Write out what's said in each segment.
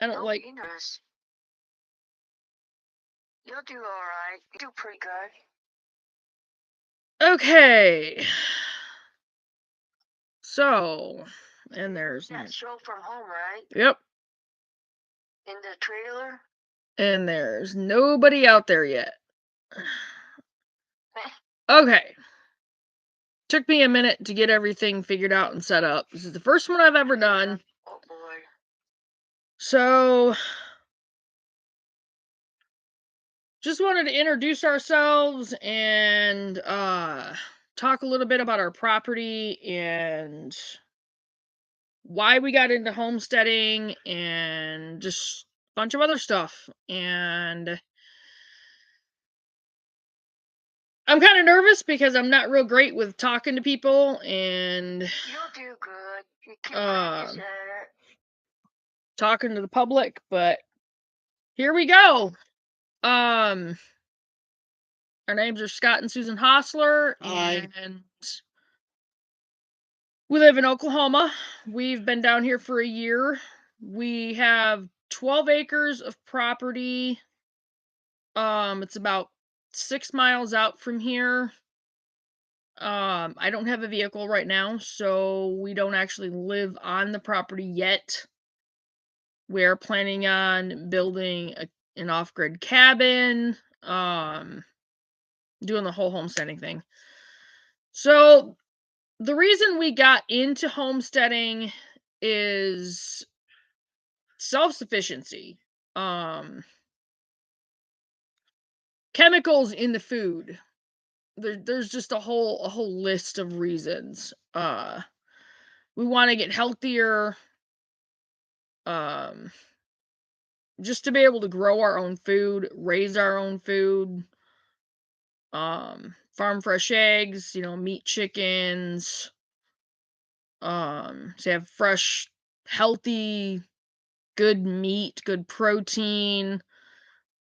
I don't like. Be nice. You'll do all right. You do pretty good. Okay. So, and there's that show from home, right? Yep. In the trailer. And there's nobody out there yet. Okay. Took me a minute to get everything figured out and set up. This is the first one I've ever done. Oh boy. So, just wanted to introduce ourselves and talk a little bit about our property and why we got into homesteading and just a bunch of other stuff. And I'm kind of nervous because I'm not real great with talking to people, and you'll do good. You keep practicing it. Talking to the public, but here we go. Our names are Scott and Susan Hostler, and we live in Oklahoma. We've been down here for a year. We have 12 acres of property. It's about 6 miles out from here. I don't have a vehicle right now, so we don't actually live on the property yet. We're planning on building an off-grid cabin, doing the whole homesteading thing. So the reason we got into homesteading is self-sufficiency. Chemicals in the food. There's just a whole list of reasons. We want to get healthier. Just to be able to grow our own food, raise our own food, farm fresh eggs, meat chickens, so you have fresh, healthy, good meat, good protein,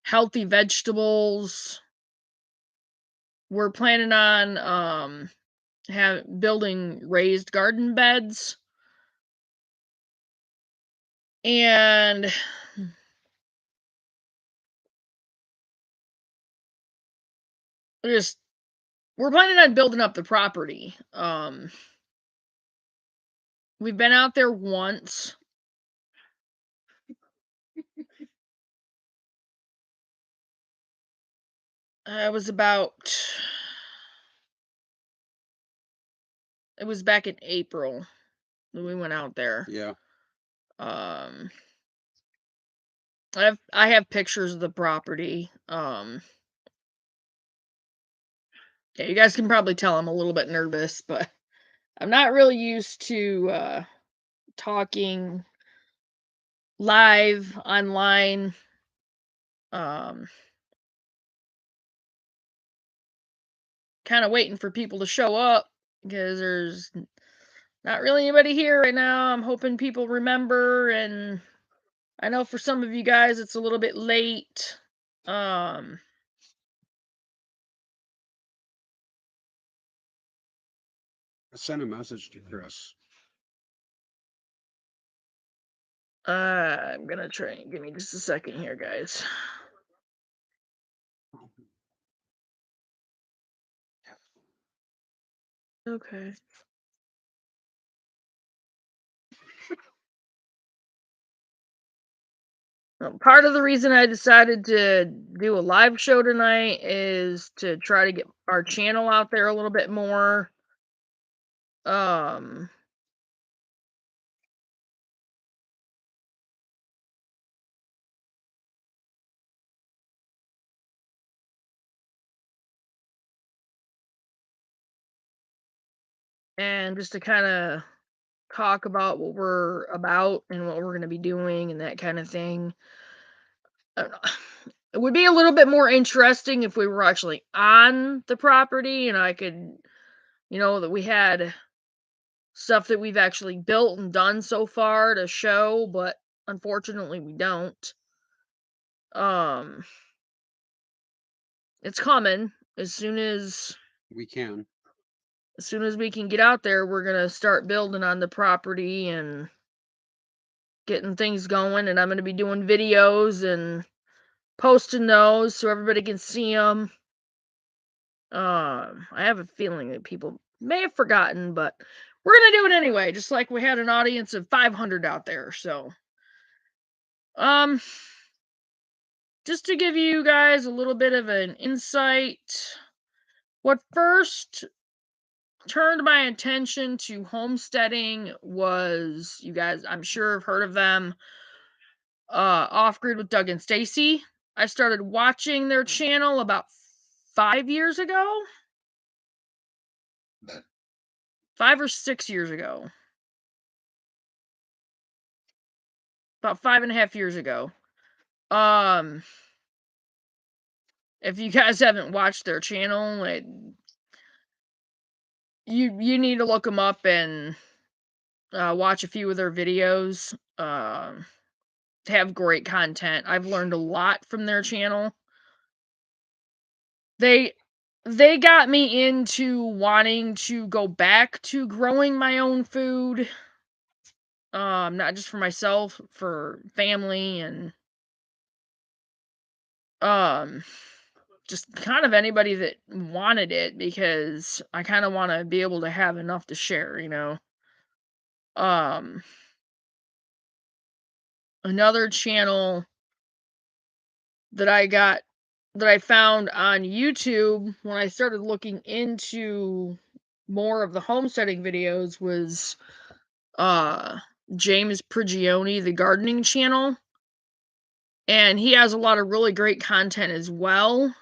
healthy vegetables. We're planning on building raised garden beds. And we're planning on building up the property. We've been out there once. It was back in April when we went out there. Yeah. I have pictures of the property. Yeah, you guys can probably tell I'm a little bit nervous, but I'm not really used to talking live online. Kind of waiting for people to show up because there's not really anybody here right now. I'm hoping people remember, and I know for some of you guys it's a little bit late. I sent a message to Chris. I'm gonna try and give me just a second here, guys. Okay. Part of the reason I decided to do a live show tonight is to try to get our channel out there a little bit more. And just to kind of talk about what we're about and what we're going to be doing and that kind of thing. I don't know. It would be a little bit more interesting if we were actually on the property and I could, that we had stuff that we've actually built and done so far to show, but unfortunately we don't. It's coming as soon as we can. As soon as we can get out there, we're going to start building on the property and getting things going, and I'm gonna be doing videos and posting those so everybody can see them. I have a feeling that people may have forgotten, but we're gonna do it anyway, just like we had an audience of 500 out there. So, um, just to give you guys a little bit of an insight, what first turned my attention to homesteading was, you guys, I'm sure have heard of them, Off Grid with Doug and Stacy. I started watching their channel about 5 years ago. 5 or 6 years ago. About 5.5 years ago. If you guys haven't watched their channel, you need to look them up and watch a few of their videos. They have great content. I've learned a lot from their channel. They got me into wanting to go back to growing my own food. Not just for myself, for family and just kind of anybody that wanted it, because I kind of want to be able to have enough to share, you know. Another channel that I found on YouTube when I started looking into more of the homesteading videos was James Prigioni, the gardening channel. And he has a lot of really great content as well.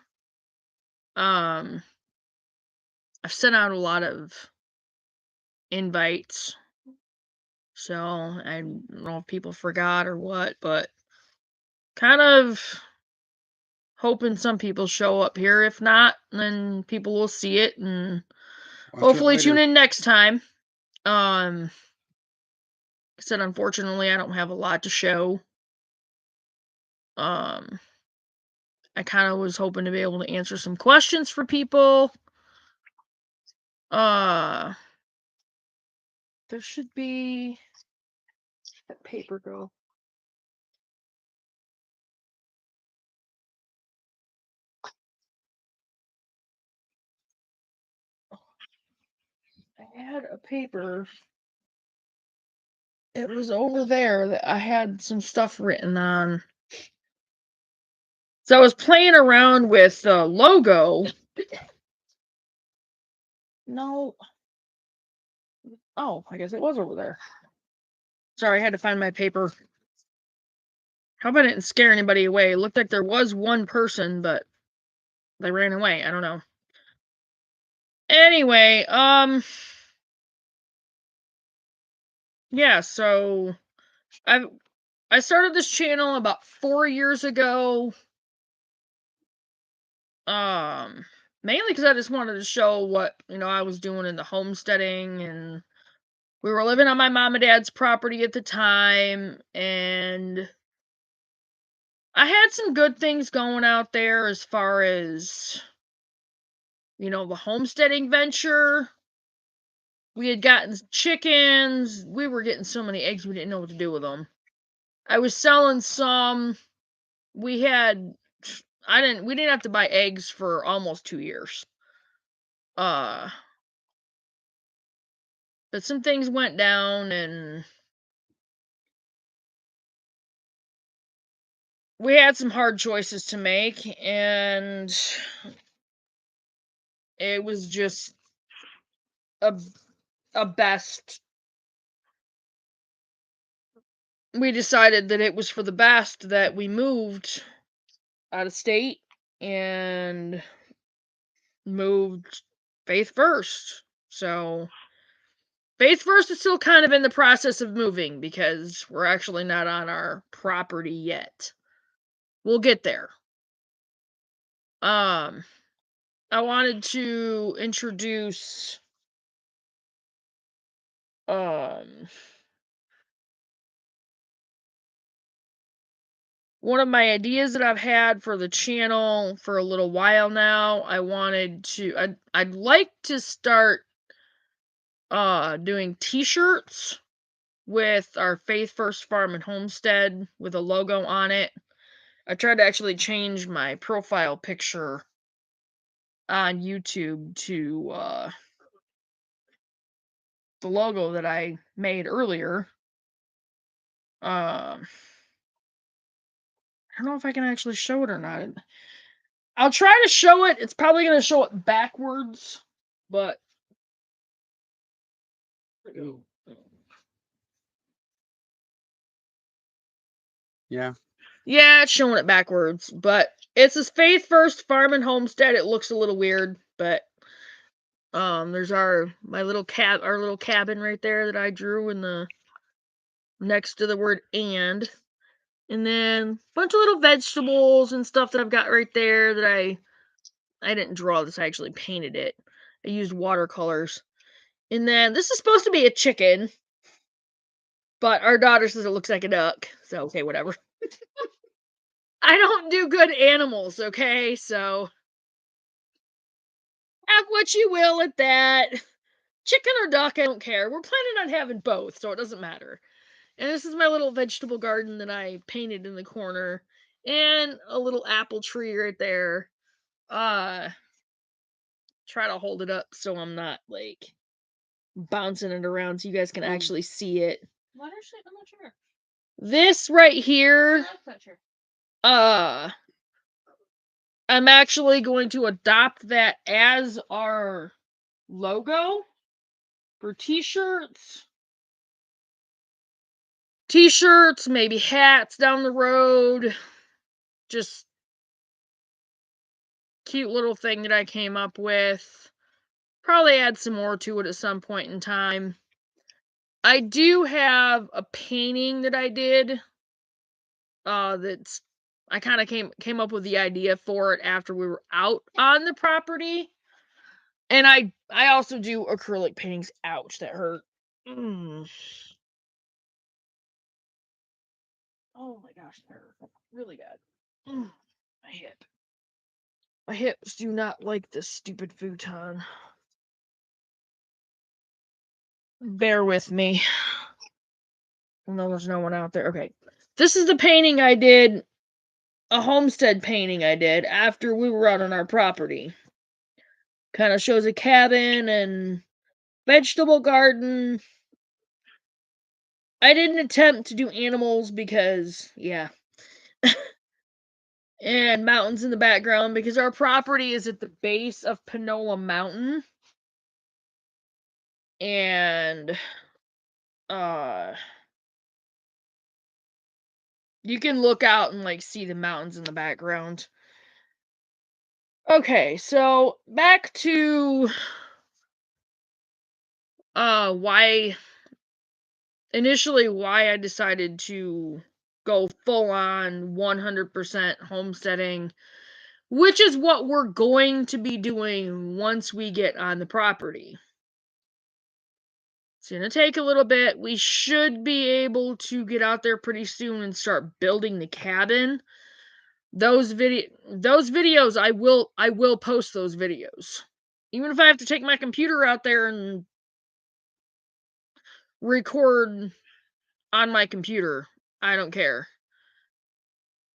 I've sent out a lot of invites, so I don't know if people forgot or what, but kind of hoping some people show up here. If not, then people will see it and Watch it hopefully tune later. in next time. I said, unfortunately, I don't have a lot to show. I kind of was hoping to be able to answer some questions for people. There should be that paper go. I had a paper. It was over there that I had some stuff written on. So I was playing around with the logo. No. Oh, I guess it was over there. Sorry, I had to find my paper. Hope I didn't scare anybody away. It looked like there was one person, but they ran away. I don't know. Anyway, yeah, so I started this channel about 4 years ago. Mainly because I just wanted to show what, I was doing in the homesteading, and we were living on my mom and dad's property at the time, and I had some good things going out there as far as, the homesteading venture. We had gotten chickens. We were getting so many eggs we didn't know what to do with them. I was selling some. We didn't have to buy eggs for almost 2 years. But some things went down, and we had some hard choices to make, and it was just a best. We decided that it was for the best that we moved out of state and moved Faith First. So Faith First is still kind of in the process of moving because we're actually not on our property yet. We'll get there. I wanted to introduce one of my ideas that I've had for the channel for a little while now. I'd like to start doing t-shirts with our Faith First Farm and Homestead with a logo on it. I tried to actually change my profile picture on YouTube to the logo that I made earlier. I don't know if I can actually show it or not. I'll try to show it. It's probably going to show it backwards, but Yeah. yeah, it's showing it backwards, but it's this Faith First Farm and Homestead. It looks a little weird, but there's our little cabin right there that I drew in the next to the word and then a bunch of little vegetables and stuff that I've got right there that I didn't draw this, I actually painted it. I used watercolors. And then this is supposed to be a chicken, but our daughter says it looks like a duck. So okay, whatever. I don't do good animals, okay? So have what you will at that. Chicken or duck, I don't care. We're planning on having both, so it doesn't matter. And this is my little vegetable garden that I painted in the corner. And a little apple tree right there. Try to hold it up so I'm not like bouncing it around so you guys can actually see it. Let her sit on the chair. This right here, I'm actually going to adopt that as our logo for t-shirts. T-shirts, maybe hats down the road. Just cute little thing that I came up with. Probably add some more to it at some point in time. I do have a painting that I did. That's I kind of came up with the idea for it after we were out on the property. And I also do acrylic paintings. Ouch, that hurt. Oh my gosh, that hurt really bad. My hip. My hips do not like this stupid futon. Bear with me. I know there's no one out there. Okay. This is the painting I did. A homestead painting I did after we were out on our property. Kind of shows a cabin and vegetable garden. I didn't attempt to do animals because, yeah. And mountains in the background because our property is at the base of Panola Mountain. And you can look out and like see the mountains in the background. Okay, so back to why I decided to go full on 100% homesteading, which is what we're going to be doing once we get on the property. It's going to take a little bit. We should be able to get out there pretty soon and start building the cabin. Those videos I will post those videos. Even if I have to take my computer out there and record on my computer, I don't care.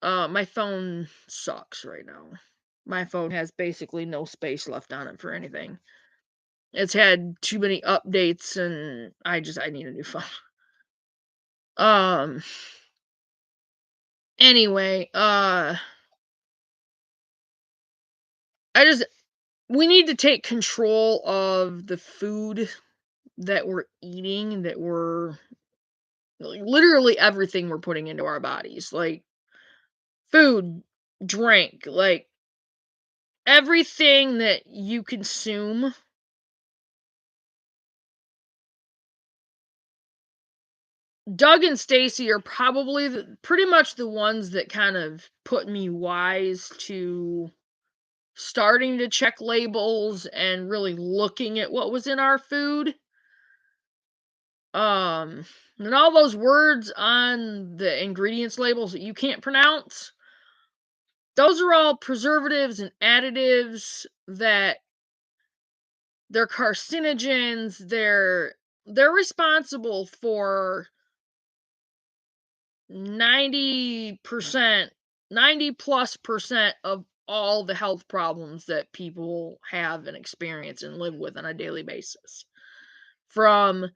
My phone sucks right now. My phone has basically no space left on it for anything. It's had too many updates and I need a new phone. Anyway, we need to take control of the food that we're eating, that we're literally everything we're putting into our bodies, like food, drink, like everything that you consume. Doug and Stacy are probably pretty much the ones that kind of put me wise to starting to check labels and really looking at what was in our food. And all those words on the ingredients labels that you can't pronounce, those are all preservatives and additives that they're carcinogens. They're responsible for 90%, 90+% of all the health problems that people have and experience and live with on a daily basis. From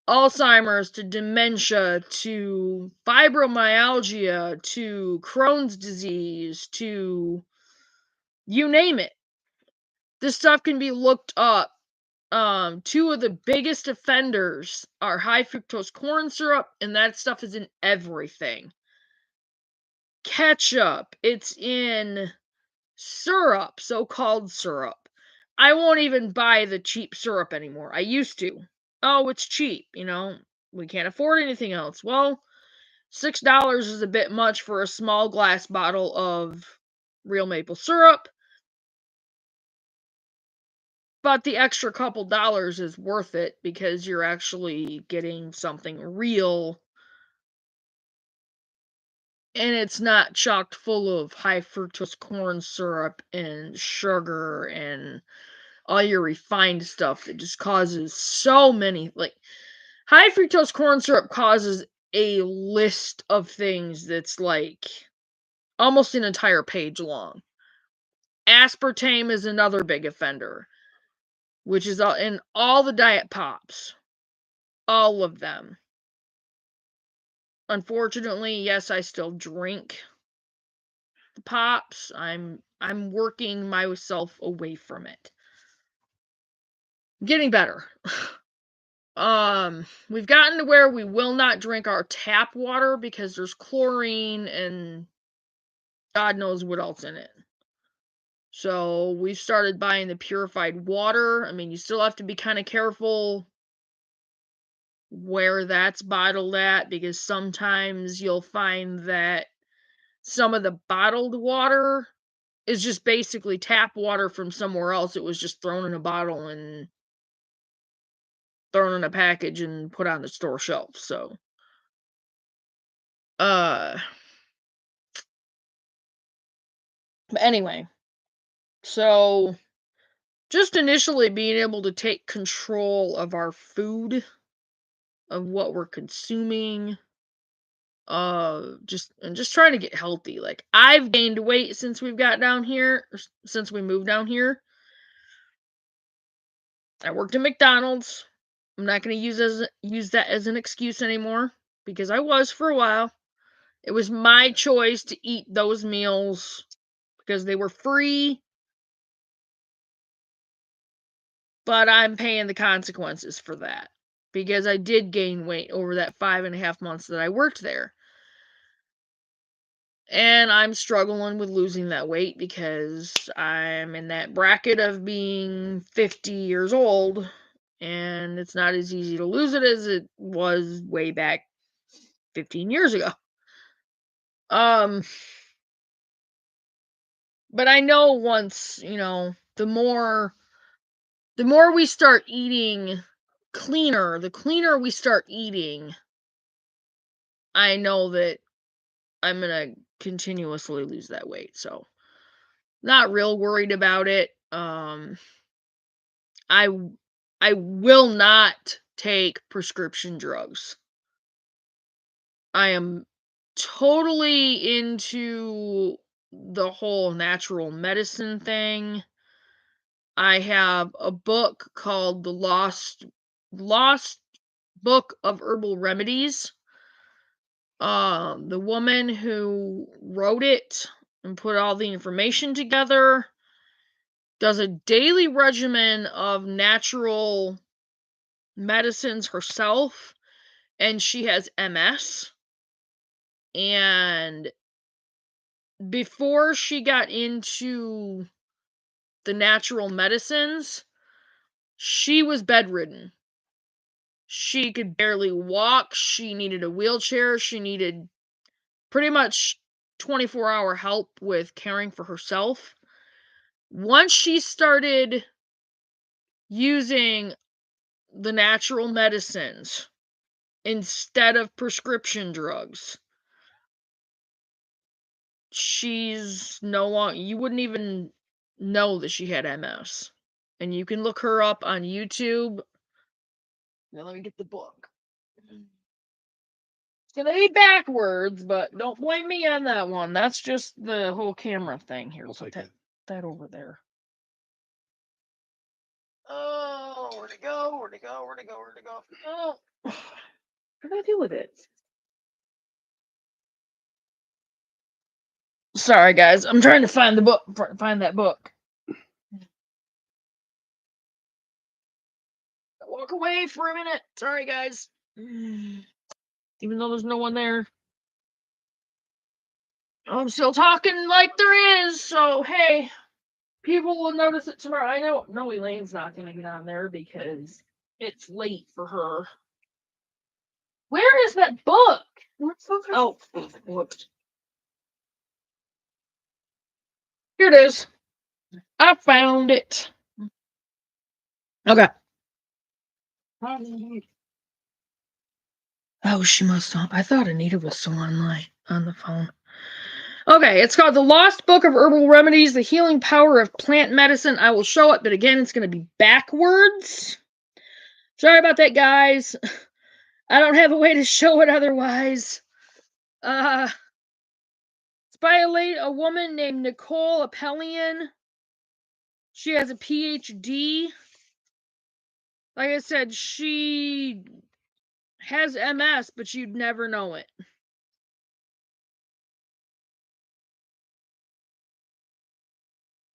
Alzheimer's to dementia to fibromyalgia to Crohn's disease to you name it. This stuff can be looked up. Two of the biggest offenders are high fructose corn syrup, and that stuff is in everything. Ketchup, it's in syrup, so-called syrup. I won't even buy the cheap syrup anymore. I used to. Oh, it's cheap, we can't afford anything else. Well, $6 is a bit much for a small glass bottle of real maple syrup, but the extra couple dollars is worth it because you're actually getting something real and it's not chocked full of high fructose corn syrup and sugar and all your refined stuff that just causes so many, like, high fructose corn syrup causes a list of things that's like almost an entire page long. Aspartame is another big offender, which is in all the diet pops. All of them. Unfortunately, yes, I still drink the pops. I'm working myself away from it. Getting better. We've gotten to where we will not drink our tap water because there's chlorine and God knows what else in it. So we've started buying the purified water. I mean, you still have to be kind of careful where that's bottled at because sometimes you'll find that some of the bottled water is just basically tap water from somewhere else. It was just thrown in a bottle and thrown in a package and put on the store shelf. So, but anyway, so just initially being able to take control of our food, of what we're consuming, just trying to get healthy. Like, I've gained weight since we've got down here, since we moved down here. I worked at McDonald's. I'm not going to use that as an excuse anymore because I was for a while. It was my choice to eat those meals because they were free, but I'm paying the consequences for that because I did gain weight over that 5.5 months that I worked there. And I'm struggling with losing that weight because I'm in that bracket of being 50 years old, and it's not as easy to lose it as it was way back 15 years ago. But I know once, the more we start eating cleaner, the cleaner we start eating, I know that I'm gonna continuously lose that weight. So, not real worried about it. I will not take prescription drugs. I am totally into the whole natural medicine thing. I have a book called The Lost Book of Herbal Remedies. The woman who wrote it and put all the information together does a daily regimen of natural medicines herself, and she has MS. And before she got into the natural medicines, she was bedridden. She could barely walk. She needed a wheelchair. She needed pretty much 24-hour help with caring for herself. Once she started using the natural medicines instead of prescription drugs, she's no longer, you wouldn't even know that she had MS. And you can look her up on YouTube. Now let me get the book. gonna be backwards, but don't blame me on that one. That's just the whole camera thing. Here, I'll put take that over there. Oh, where'd it go? Where'd it go? Where'd it go? Where'd it go? Oh, what did I do with it? Sorry, guys. I'm trying to find the book. Find that book. Walk away for a minute. Sorry, guys. Even though there's no one there. I'm still talking like there is, so hey, people will notice it tomorrow. I know Elaine's not going to get on there because it's late for her. Where is that book? Oh, whoops. Here it is. I found it. Okay. Oh, she must have. I thought Anita was still online on the phone. Okay, it's called The Lost Book of Herbal Remedies, The Healing Power of Plant Medicine. I will show it, but again, it's going to be backwards. Sorry about that, guys. I don't have a way to show it otherwise. It's by a woman named Nicole Appelian. She has a PhD. Like I said, she has MS, but you'd never know it.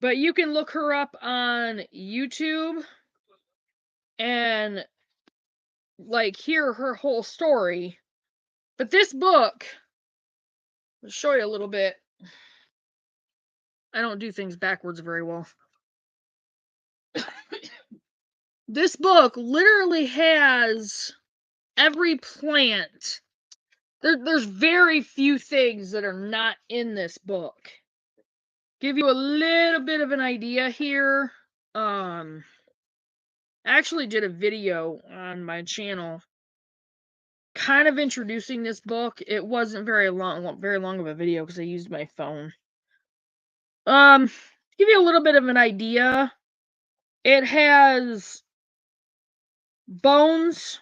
But you can look her up on YouTube and like hear her whole story. But this book, I'll show you a little bit. I don't do things backwards very well. This book literally has every plant. There's very few things that are not in this book. Give you a little bit of an idea here. I actually did a video on my channel kind of introducing this book. It wasn't very long of a video because I used my phone. Give you a little bit of an idea. It has bones.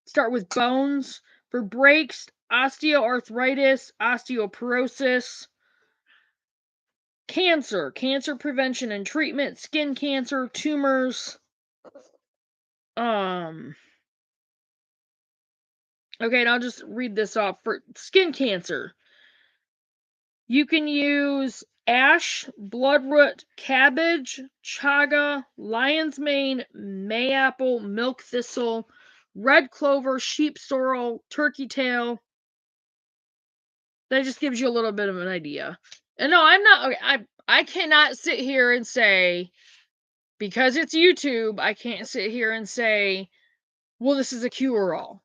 Start with bones for breaks, osteoarthritis, osteoporosis, cancer prevention and treatment, skin cancer, tumors. Okay, and I'll just read this off. For skin cancer, you can use ash, bloodroot, cabbage, chaga, lion's mane, mayapple, milk thistle, red clover, sheep sorrel, turkey tail. That just gives you a little bit of an idea. And no, I'm not. Okay, I cannot sit here and say, because it's YouTube, I can't sit here and say, well, this is a cure-all.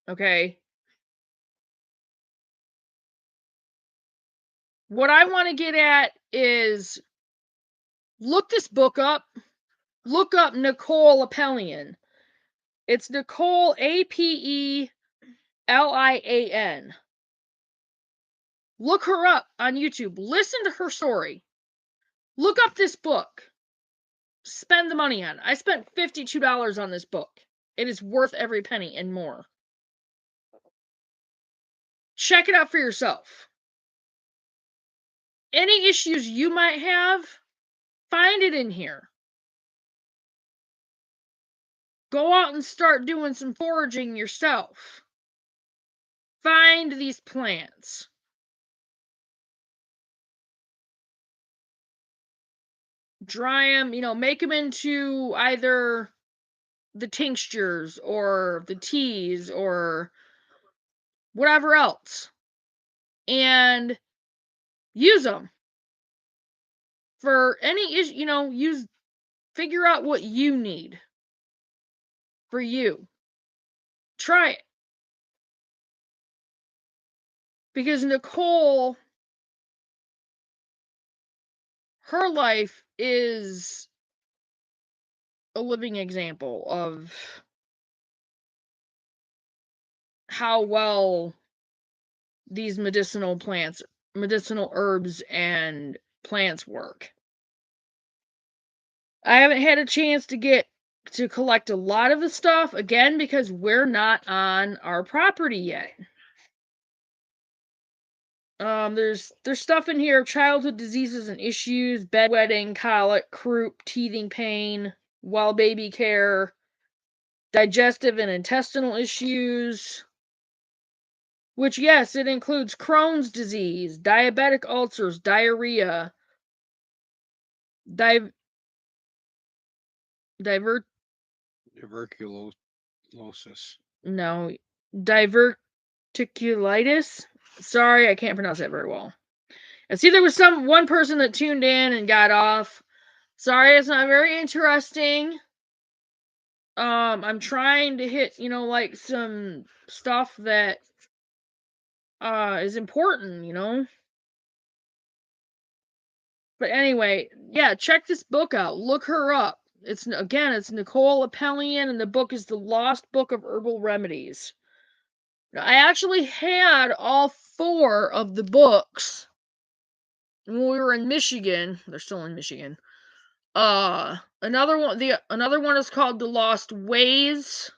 Okay. What I want to get at is look this book up. Look up Nicole Appelian. It's Nicole Appelian. Look her up on YouTube. Listen to her story. Look up this book. Spend the money on it. I spent $52 on this book. It is worth every penny and more. Check it out for yourself. Any issues you might have, find it in here. Go out and start doing some foraging yourself. Find these plants. Dry them, make them into either the tinctures or the teas or whatever else. And use them. For any issue, figure out what you need for you. Try it. Because Nicole, her life is a living example of how well these medicinal herbs and plants work. I haven't had a chance to collect a lot of the stuff, again, because we're not on our property yet. There's stuff in here: childhood diseases and issues, bedwetting, colic, croup, teething pain, well baby care, digestive and intestinal issues. Which, yes, it includes Crohn's disease, diabetic ulcers, diarrhea, divert Tuberculosis. no, diverticulitis. Sorry, I can't pronounce that very well. I see there was one person that tuned in and got off. Sorry, it's not very interesting. I'm trying to hit, like some stuff that is important. But anyway, yeah, check this book out. Look her up. It's Nicole Appelian, and the book is The Lost Book of Herbal Remedies. I actually had all 4 of the books when we were in Michigan. They're still in Michigan. Another one is called The Lost Ways,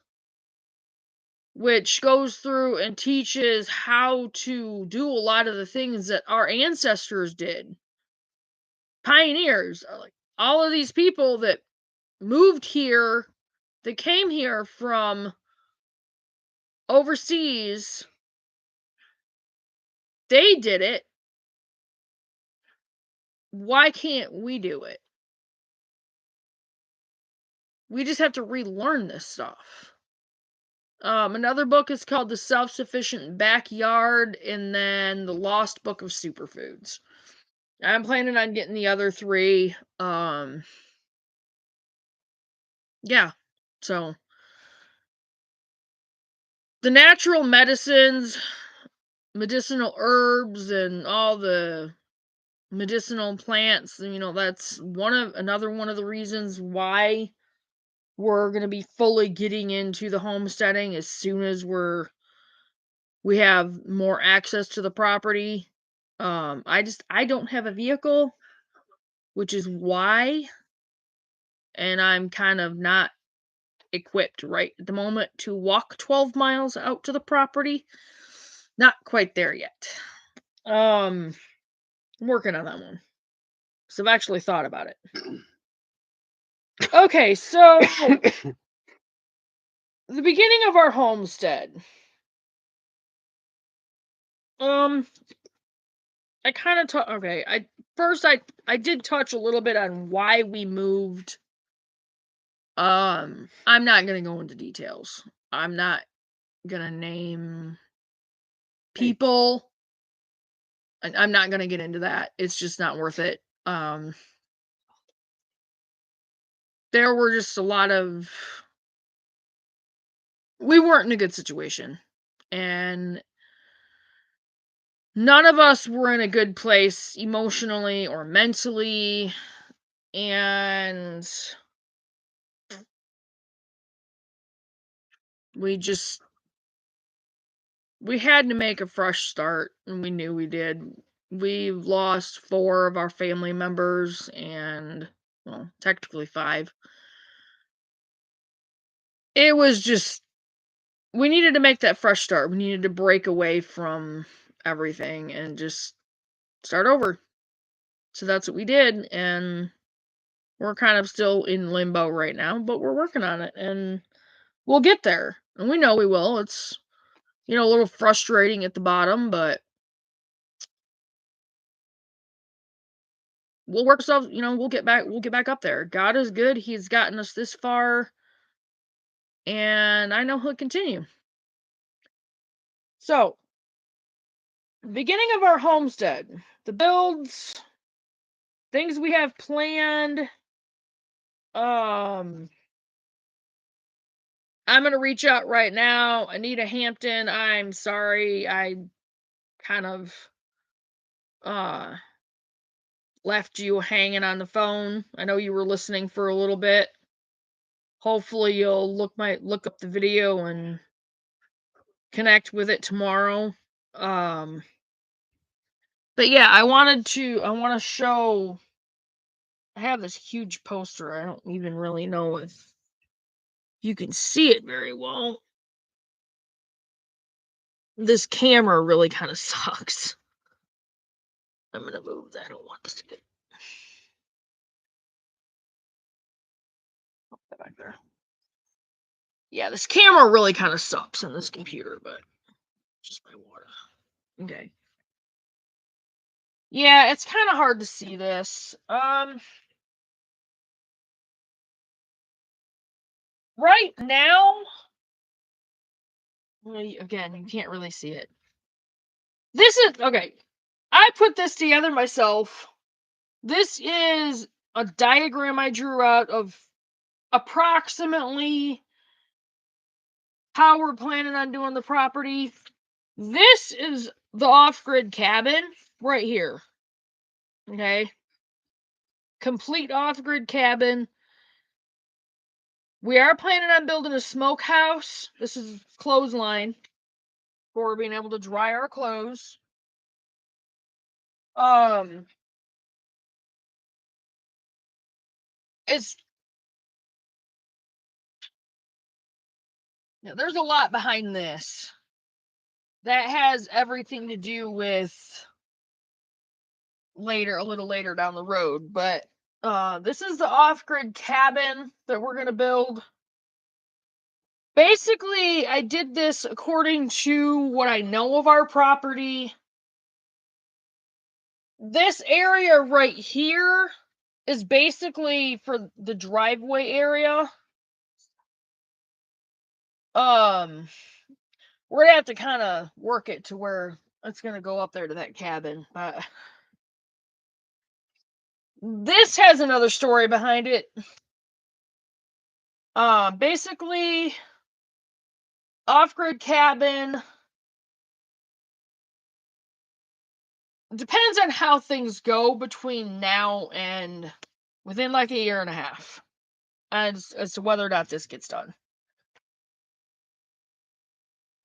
which goes through and teaches how to do a lot of the things that our ancestors did. Pioneers, like all of these people that moved here, that came here from overseas, they did it. Why can't we do it? We just have to relearn this stuff. Another book is called The Self-Sufficient Backyard, and then The Lost Book of Superfoods. I'm planning on getting the other 3. Yeah. So the natural medicines, medicinal herbs, and all the medicinal plants, that's another one of the reasons why we're going to be fully getting into the homesteading as soon as we have more access to the property. I don't have a vehicle, which is why, and I'm kind of not equipped right at the moment to walk 12 miles out to the property. Not quite there yet. I'm working on that one. So I've actually thought about it. Okay, so the beginning of our homestead. I kind of I did touch a little bit on why we moved. I'm not gonna go into details. I'm not gonna name people. I'm not gonna get into that. It's just not worth it. There were just a lot of, we weren't in a good situation, and none of us were in a good place emotionally or mentally, and we had to make a fresh start, and we knew we did. We've lost 4 of our family members, and, well, technically 5. It was just, we needed to make that fresh start. We needed to break away from everything and just start over. So that's what we did, and we're kind of still in limbo right now, but we're working on it, and we'll get there. And we know we will. It's, a little frustrating at the bottom, but we'll work ourselves, we'll get back up there. God is good. He's gotten us this far, and I know he'll continue. So, beginning of our homestead, the builds, things we have planned. I'm gonna reach out right now. Anita Hampton, I'm sorry, I kind of left you hanging on the phone. I know you were listening for a little bit. Hopefully you'll look up the video and connect with it tomorrow. But yeah, I want to show, I have this huge poster. I don't even really know if you can see it very well. This camera really kind of sucks. I'm going to move that. I don't want this to get back there. Yeah, this camera really kind of sucks on this computer, but just my water. Okay. Yeah, it's kind of hard to see this. Right now, again, you can't really see it. This is, okay, I put this together myself. This is a diagram I drew out of approximately how we're planning on doing the property. This is the off-grid cabin right here. Okay. Complete off-grid cabin. We are planning on building a smokehouse. This is clothesline for being able to dry our clothes. It's there's a lot behind this that has everything to do with a little later down the road, but this is the off-grid cabin that we're going to build. Basically, I did this according to what I know of our property. This area right here is basically for the driveway area. We're gonna have to kind of work it to where it's gonna go up there to that cabin. But this has another story behind it. Basically, off-grid cabin. Depends on how things go between now and within like a year and a half as to whether or not this gets done.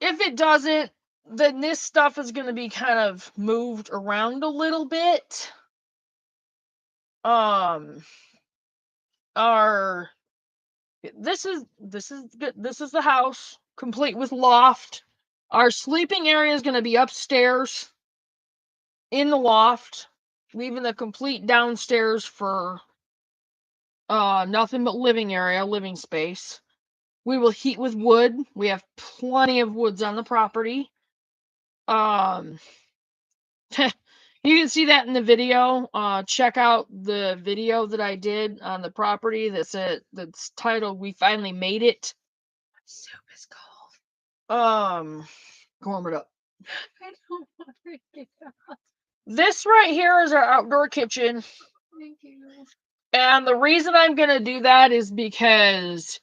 If it doesn't, then this stuff is going to be kind of moved around a little bit. This is good. This is the house, complete with loft. Our sleeping area is going to be upstairs in the loft, leaving the complete downstairs for nothing but living space. We will heat with wood. We have plenty of woods on the property. You can see that in the video. Check out the video that I did on the property that's titled "We Finally Made It." Soup is cold. Warm it up. I don't want to get out. This right here is our outdoor kitchen. Thank you. And the reason I'm gonna do that is because,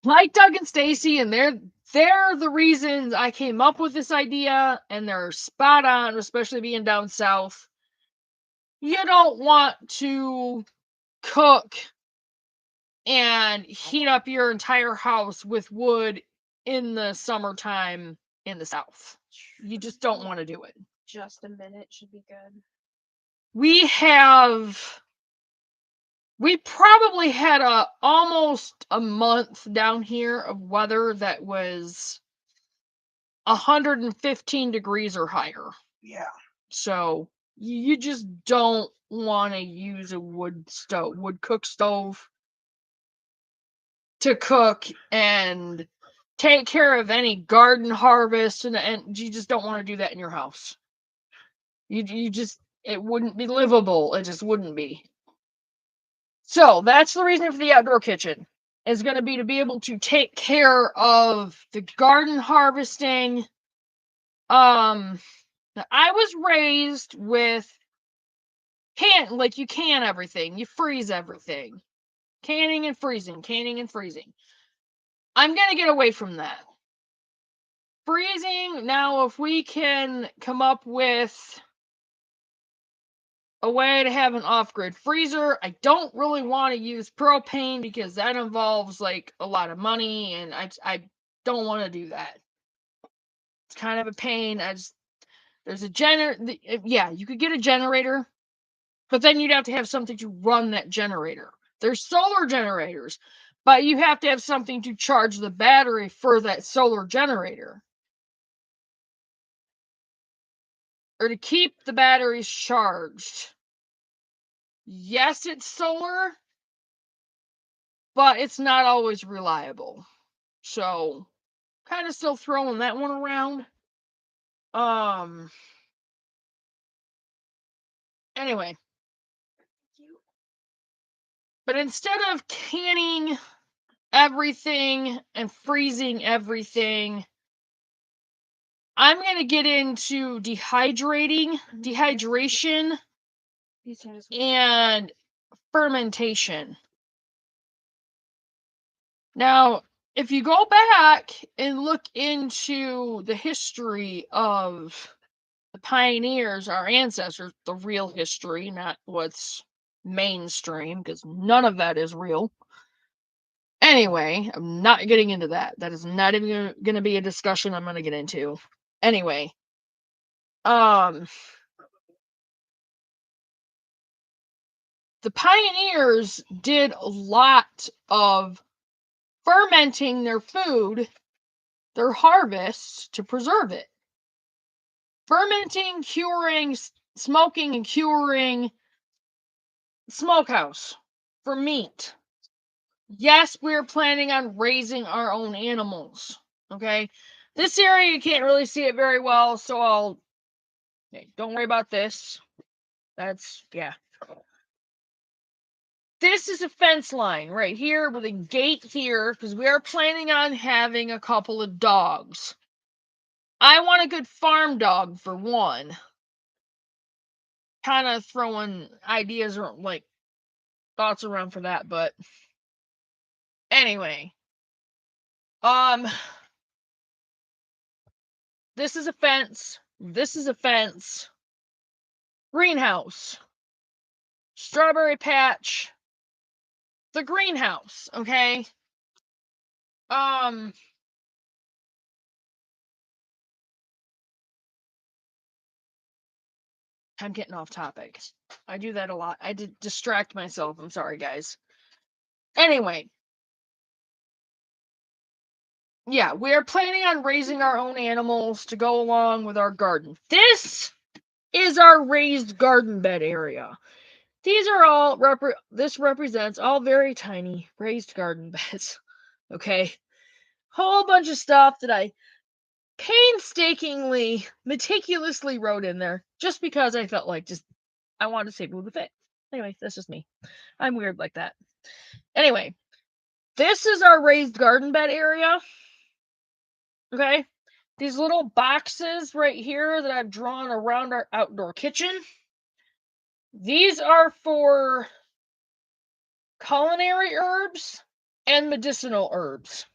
like Doug and Stacy, and they're the reasons I came up with this idea, and they're spot on, especially being down south. You don't want to cook and heat up your entire house with wood in the summertime in the south. You just don't want to do it. Just a minute should be good. We probably had almost a month down here of weather that was 115 degrees or higher. Yeah. So you just don't want to use a wood cook stove to cook and take care of any garden harvest, and you just don't want to do that in your house. It wouldn't be livable. It just wouldn't be. So that's the reason for the outdoor kitchen, is going to be able to take care of the garden harvesting. I was raised with you can everything, you freeze everything, canning and freezing. I'm going to get away from that. Freezing, now if we can come up with a way to have an off-grid freezer. I don't really want to use propane because that involves like a lot of money, and I don't want to do that. It's kind of a pain. There's a yeah, you could get a generator, but then you'd have to have something to run that generator. There's solar generators, but you have to have something to charge the battery for that solar generator. or to keep the batteries charged. Yes, it's solar, but it's not always reliable. So, kind of still throwing that one around. Anyway. But instead of canning everything and freezing everything, I'm going to get into dehydration, and fermentation. Now, if you go back and look into the history of the pioneers, our ancestors, the real history, not what's mainstream, because none of that is real. Anyway, I'm not getting into that. That is not even going to be a discussion I'm going to get into. Anyway, the pioneers did a lot of fermenting their food, their harvest, to preserve it. Fermenting, curing, smoking, and curing smokehouse for meat. Yes, we're planning on raising our own animals. Okay, this area you can't really see it very well, so don't worry about this. Yeah. This is a fence line right here with a gate here because we are planning on having a couple of dogs. I want a good farm dog for one. Kind of throwing ideas or like thoughts around for that, but anyway. This is a fence. This is a fence. Greenhouse. Strawberry patch. The greenhouse, okay? I'm getting off topic. I do that a lot. I did distract myself. I'm sorry, guys. Anyway. Yeah, we are planning on raising our own animals to go along with our garden. This is our raised garden bed area. These are all, this represents all very tiny raised garden beds. Okay? Whole bunch of stuff that I painstakingly, meticulously wrote in there just because I felt like I wanted to save it with a fit. Anyway, that's just me. I'm weird like that. Anyway, this is our raised garden bed area. Okay? These little boxes right here that I've drawn around our outdoor kitchen. These are for culinary herbs and medicinal herbs.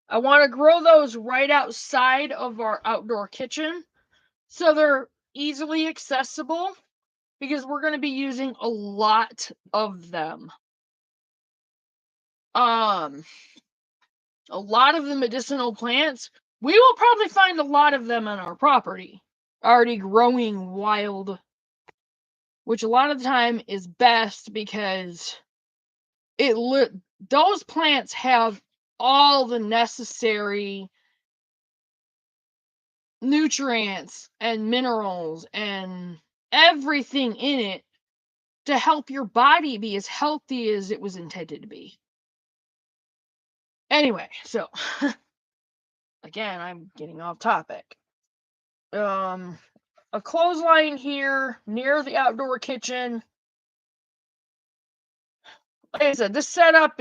I want to grow those right outside of our outdoor kitchen so they're easily accessible because we're going to be using a lot of them. A lot of the medicinal plants, we will probably find a lot of them on our property already growing wild, which a lot of the time is best because those plants have all the necessary nutrients and minerals and everything in it to help your body be as healthy as it was intended to be. Anyway, so again, I'm getting off topic. A clothesline here near the outdoor kitchen. Like I said, this setup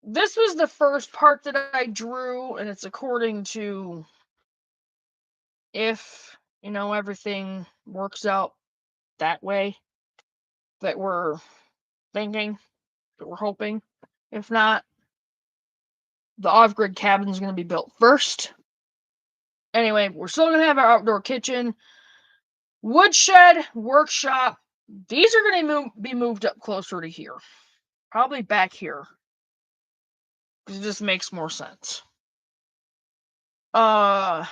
this was the first part that I drew, and it's according to if, everything works out that way that we're thinking, that we're hoping. If not, the off-grid cabin is going to be built first. Anyway, we're still going to have our outdoor kitchen, woodshed, workshop. These are going to be moved up closer to here. Probably back here. Because it just makes more sense. As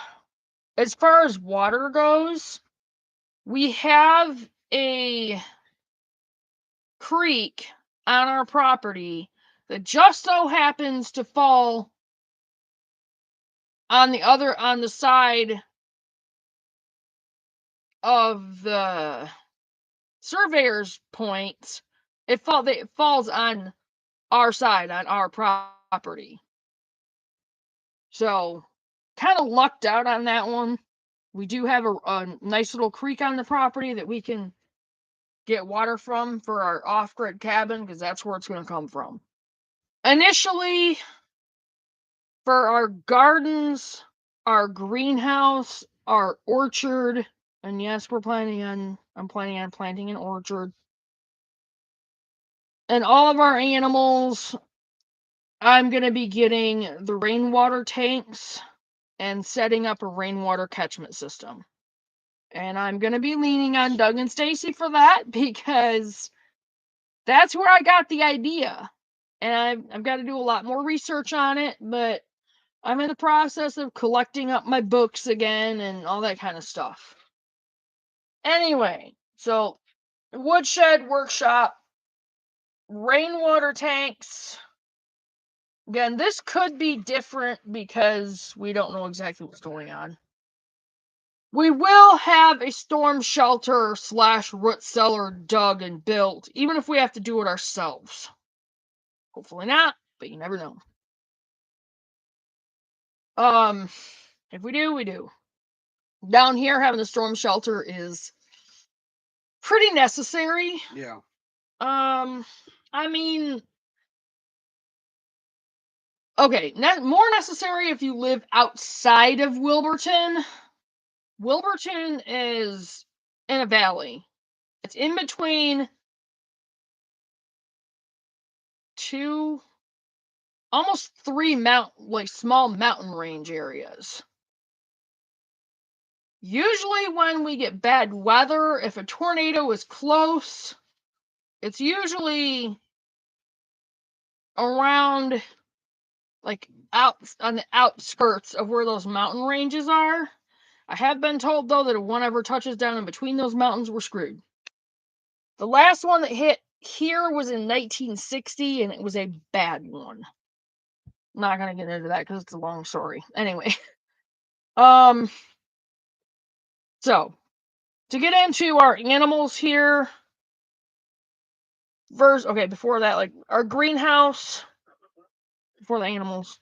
far as water goes, we have a creek on our property that just so happens to fall on the side of the surveyor's points, it falls on our side, on our property. So, kind of lucked out on that one. We do have a nice little creek on the property that we can get water from for our off-grid cabin, because that's where it's going to come from. Initially, for our gardens, our greenhouse, our orchard, and yes, I'm planning on planting an orchard. And all of our animals, I'm going to be getting the rainwater tanks and setting up a rainwater catchment system. And I'm going to be leaning on Doug and Stacy for that, because that's where I got the idea. And I've got to do a lot more research on it, but I'm in the process of collecting up my books again and all that kind of stuff. Anyway, so woodshed workshop, rainwater tanks. Again, this could be different because we don't know exactly what's going on. We will have a storm shelter / root cellar dug and built, even if we have to do it ourselves. Hopefully not, but you never know. If we do, we do. Down here, having a storm shelter is pretty necessary. Yeah. I mean, okay, more necessary if you live outside of Wilburton. Wilburton is in a valley. It's in between almost 3 small mountain range areas. Usually when we get bad weather, if a tornado is close, it's usually around, like, out on the outskirts of where those mountain ranges are. I have been told, though, that if one ever touches down in between those mountains, we're screwed. The last one that hit here was in 1960, and it was a bad one. I'm not going to get into that because it's a long story. Anyway. So, to get into our animals here, before that, like, our greenhouse, before the animals.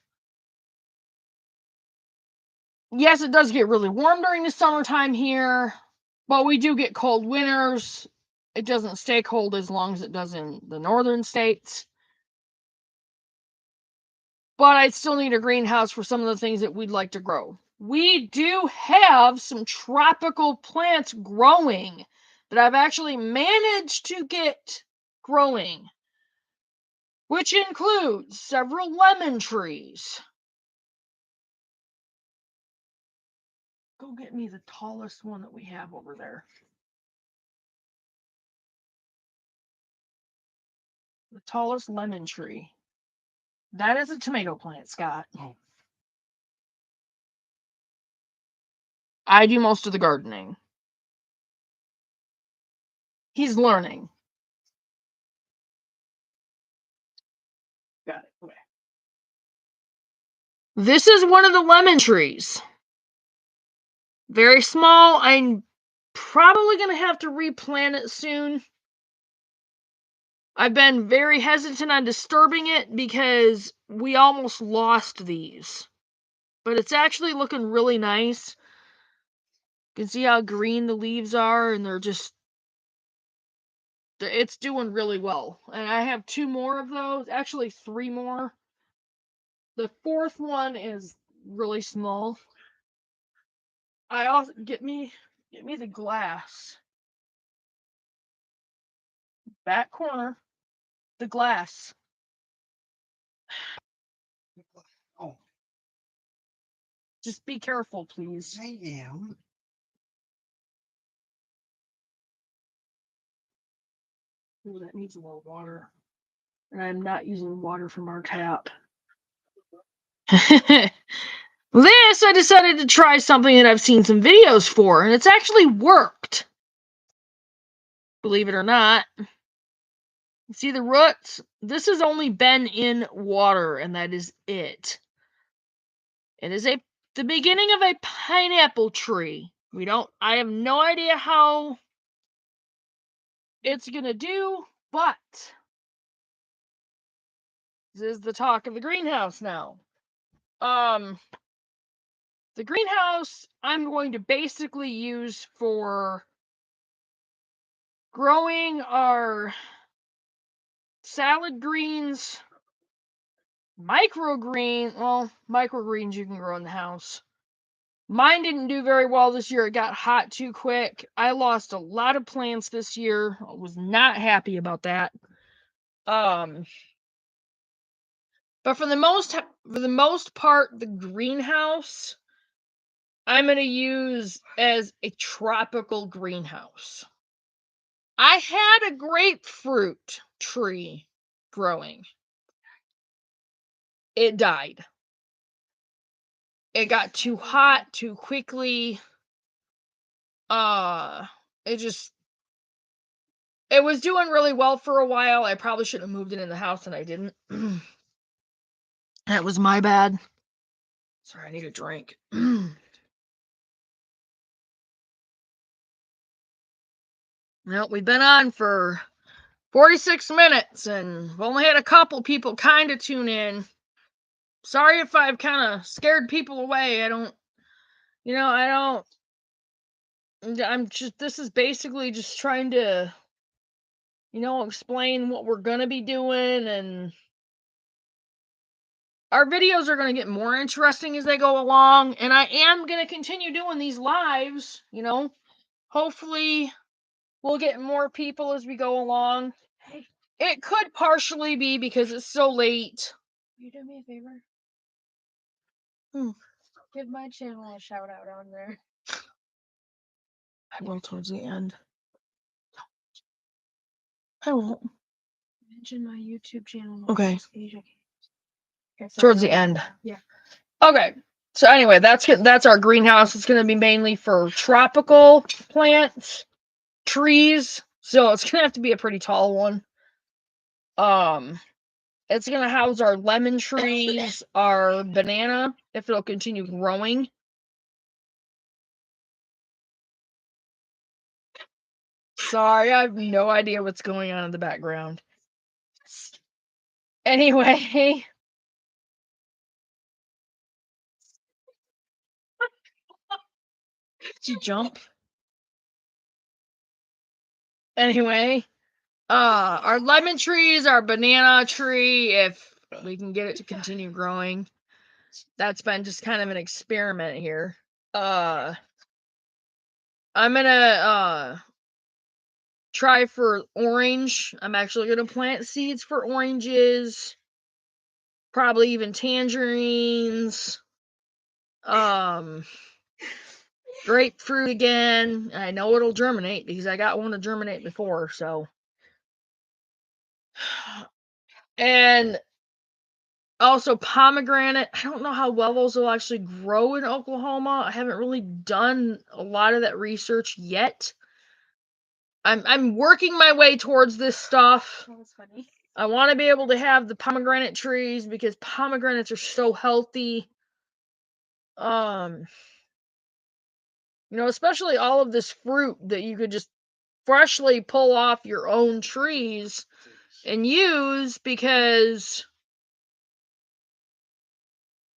Yes, it does get really warm during the summertime here, but we do get cold winters. It doesn't stay cold as long as it does in the northern states. But I'd still need a greenhouse for some of the things that we'd like to grow. We do have some tropical plants growing that I've actually managed to get growing, which includes several lemon trees. Go get me the tallest one that we have over there. The tallest lemon tree. That is a tomato plant, Scott. Oh. I do most of the gardening. He's learning. Got it. Okay. This is one of the lemon trees. Very small. I'm probably going to have to replant it soon. I've been very hesitant on disturbing it because we almost lost these. But it's actually looking really nice. You can see how green the leaves are, and it's doing really well. And I have 2 more of those, actually 3 more. The 4th one is really small. I also get me the glass. Back corner, the glass. Oh, Just be careful, please. I am. Ooh, that needs a little water. And I'm not using water from our tap. This, I decided to try something that I've seen some videos for, and it's actually worked. Believe it or not. You see the roots? This has only been in water, and that is it. It is the beginning of a pineapple tree. I have no idea how it's gonna do, but this is the talk of the greenhouse now. The greenhouse I'm going to basically use for growing our salad greens, microgreens you can grow in the house. Mine didn't do very well this year. It got hot too quick. I lost a lot of plants this year. I was not happy about that. But for the most part, the greenhouse I'm going to use as a tropical greenhouse. I had a grapefruit tree growing. It died. It got too hot too quickly. It was doing really well for a while. I probably should have moved it in the house and I didn't. That was my bad. Sorry, I need a drink. Well, we've been on for 46 minutes and we've only had a couple people kind of tune in. Sorry if I've kind of scared people away. This is basically just trying to, explain what we're going to be doing, and our videos are going to get more interesting as they go along, and I am going to continue doing these lives, hopefully we'll get more people as we go along. It could partially be because it's so late. Will you do me a favor? Hmm. Give my channel a shout out on there. I will towards the end. I won't. Mention my YouTube channel. Okay. Okay, Towards the end. Yeah. Okay. So anyway, that's our greenhouse. It's going to be mainly for tropical plants, trees. So it's going to have to be a pretty tall one. It's going to house our lemon trees, our banana, if it'll continue growing. Sorry, I have no idea what's going on in the background. Anyway. Did you jump? Anyway, our lemon trees, our banana tree, if we can get it to continue growing. That's been just kind of an experiment here. I'm gonna try for orange. I'm actually gonna plant seeds for oranges, probably even tangerines, grapefruit again. I know it'll germinate because I got one to germinate before, so. And also pomegranate. I don't know how well those will actually grow in Oklahoma. I haven't really done a lot of that research yet. I'm working my way towards this stuff. That was funny. I want to be able to have the pomegranate trees because pomegranates are so healthy. Especially all of this fruit that you could just freshly pull off your own trees and use, because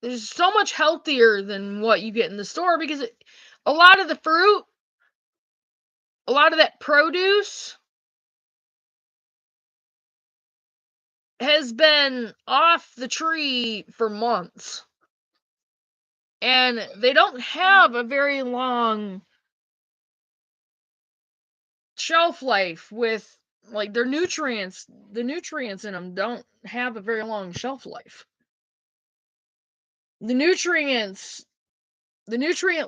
it's so much healthier than what you get in the store, because a lot of the fruit, a lot of that produce has been off the tree for months. And they don't have a very long shelf life with, like, their nutrients. The nutrients in them don't have a very long shelf life. The nutrient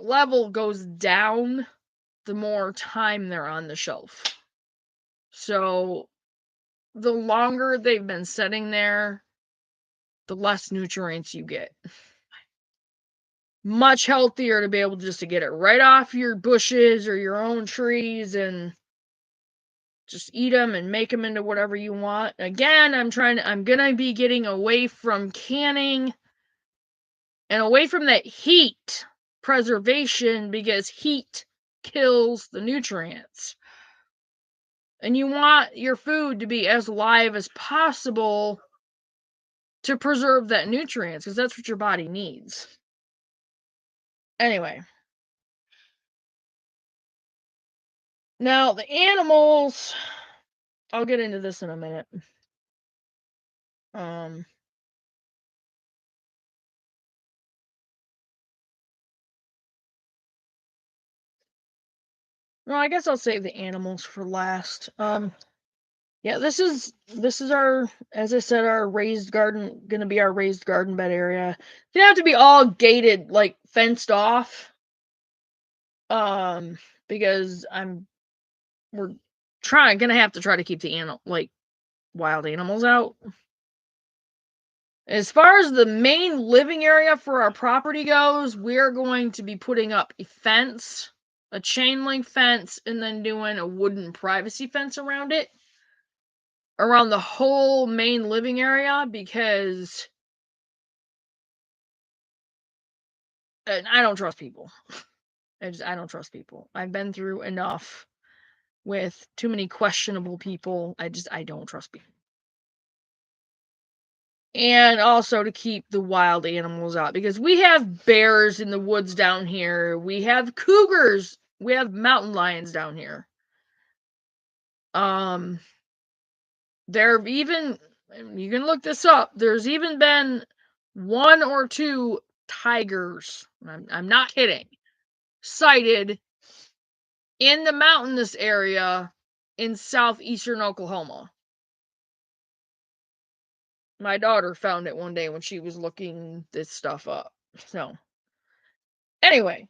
level goes down the more time they're on the shelf. So the longer they've been sitting there, the less nutrients you get. Much healthier to be able just to get it right off your bushes or your own trees and just eat them and make them into whatever you want. Again, I'm gonna be getting away from canning and away from that heat preservation, because heat kills the nutrients. And you want your food to be as live as possible to preserve that nutrients, because that's what your body needs. Anyway. Now, the animals, I'll get into this in a minute. No, I guess I'll save the animals for last. Yeah, this is our, as I said, our raised garden, gonna be our raised garden bed area. It's gonna have to be all gated, like fenced off. Because we're gonna have to try to keep the wild animals out. As far as the main living area for our property goes, we're going to be putting up a fence, a chain link fence, and then doing a wooden privacy fence around it, around the whole main living area, because I don't trust people. I don't trust people. I've been through enough with too many questionable people. I don't trust people. And also to keep the wild animals out, because we have bears in the woods down here. We have cougars. We have mountain lions down here. There have even, you can look this up, there's even been 1 or 2 tigers, I'm not kidding, sighted in the mountainous area in southeastern Oklahoma. My daughter found it one day when she was looking this stuff up. So, anyway.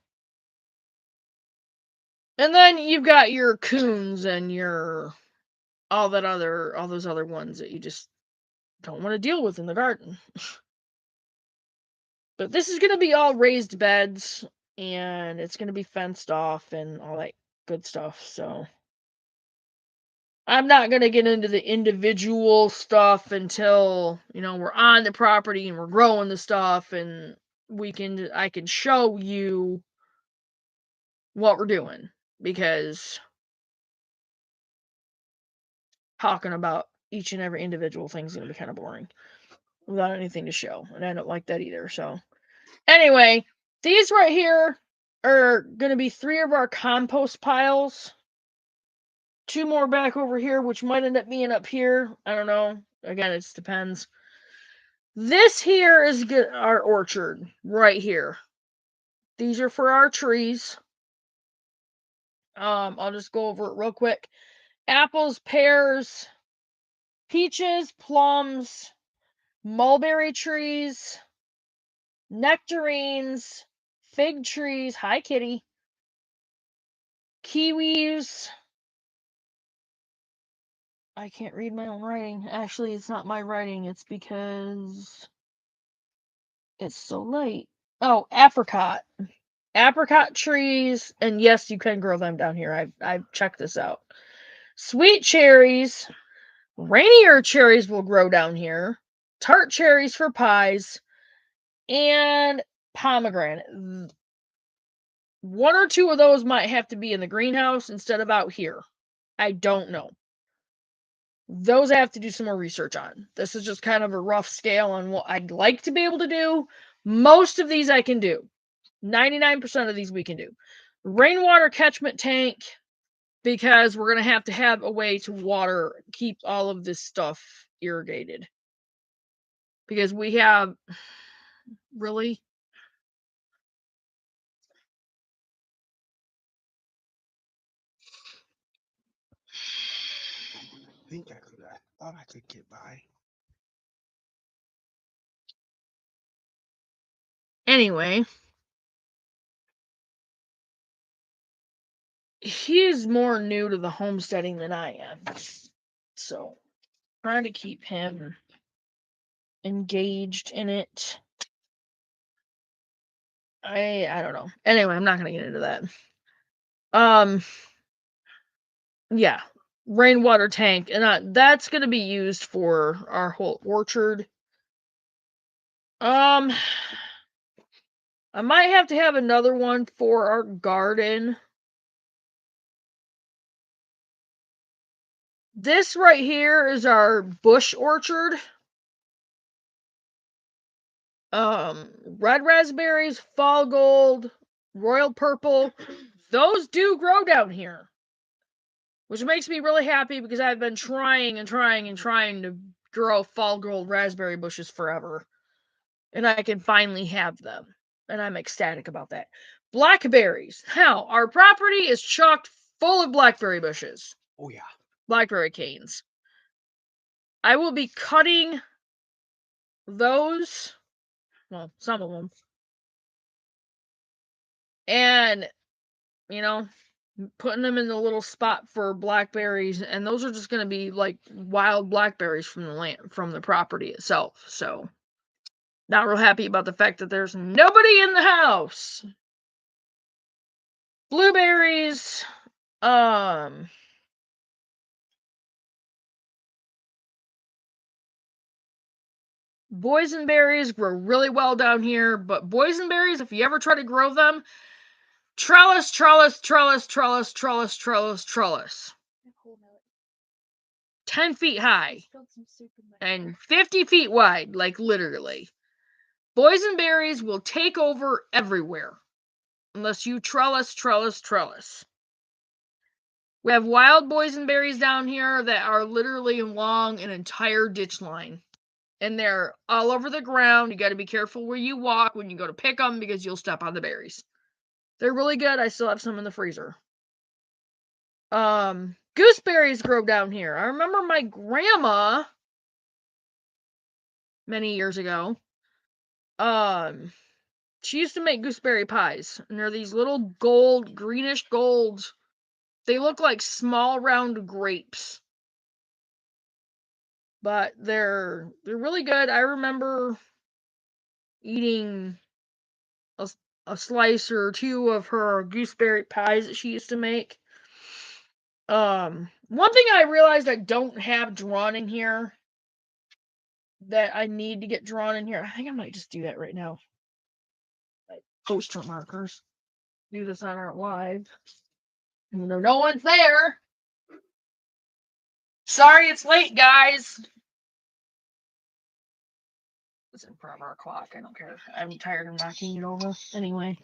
And then you've got your coons and your all those other ones that you just don't want to deal with in the garden. But this is going to be all raised beds, and it's going to be fenced off and all that good stuff. So I'm not going to get into the individual stuff until, we're on the property and we're growing the stuff, and I can show you what we're doing, because talking about each and every individual thing is going to be kind of boring without anything to show, and I don't like that either. So anyway, these right here are going to be 3 of our compost piles. 2 more back over here, which might end up being up here. I don't know. Again, it just depends. This here is our orchard right here. These are for our trees. I'll just go over it real quick. Apples, pears, peaches, plums, mulberry trees, nectarines, fig trees. Hi, kitty. Kiwis. I can't read my own writing. Actually, it's not my writing. It's because it's so late. Oh, apricot. Apricot trees, and yes, you can grow them down here. I've checked this out. Sweet cherries. Rainier cherries will grow down here. Tart cherries for pies. And pomegranate. 1 or 2 of those might have to be in the greenhouse instead of out here. I don't know. Those I have to do some more research on. This is just kind of a rough scale on what I'd like to be able to do. Most of these I can do. 99% of these we can do. Rainwater catchment tank, because we're going to have a way to keep all of this stuff irrigated. Because we have, really? I thought I could get by. Anyway. He is more new to the homesteading than I am. So, trying to keep him engaged in it. I don't know. Anyway, I'm not going to get into that. Yeah. Rainwater tank, and that's going to be used for our whole orchard. I might have to have another one for our garden. This right here is our bush orchard. Red raspberries, fall gold, royal purple, those do grow down here, which makes me really happy because I've been trying to grow fall gold raspberry bushes forever, and I can finally have them, and I'm ecstatic about that. Blackberries. How? Our property is chocked full of blackberry bushes. Oh yeah. Blackberry canes. I will be cutting those, well, some of them, and putting them in the little spot for blackberries, and those are just going to be like wild blackberries from the property itself. So, not real happy about the fact that there's nobody in the house. Blueberries, boysenberries grow really well down here, but boysenberries, if you ever try to grow them, trellis, 10 feet high and 50 feet wide, like literally. Boysenberries will take over everywhere unless you trellis. We have wild boysenberries down here that are literally along an entire ditch line. And they're all over the ground. You got to be careful where you walk when you go to pick them because you'll step on the berries. They're really good. I still have some in the freezer. Gooseberries grow down here. I remember my grandma many years ago. She used to make gooseberry pies, and they're these little greenish golds. They look like small round grapes, but they're really good. I remember eating a slice or two of her gooseberry pies that she used to make. One thing I realized I don't have drawn in here that I need to get drawn in here. I think I might just do that right now. Like poster markers. Do this on our live. No one's there. Sorry it's late, guys. It's in front of our clock. I don't care. I'm tired of knocking it over. Anyway,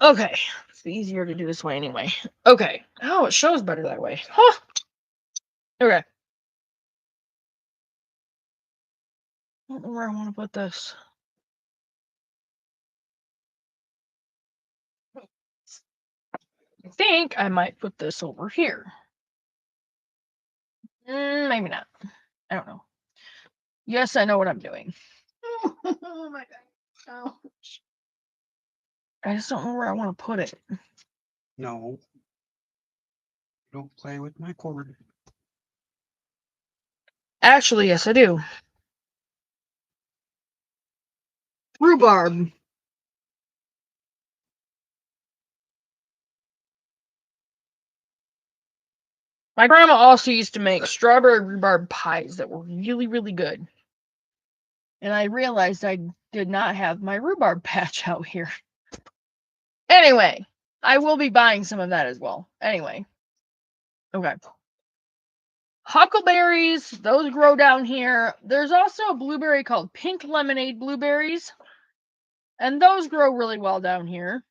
okay. It's easier to do this way anyway. Okay. Oh, it shows better that way. Huh. Okay. I don't know where I want to put this. I think I might put this over here. Maybe not. I don't know. Yes, I know what I'm doing. Oh my god. Ouch. I just don't know where I want to put it. No. Don't play with my cord. Actually, yes, I do. Rhubarb. My grandma also used to make strawberry rhubarb pies that were really, really good. And I realized I did not have my rhubarb patch out here. Anyway, I will be buying some of that as well. Anyway. Okay. Huckleberries, those grow down here. There's also a blueberry called pink lemonade blueberries. And those grow really well down here.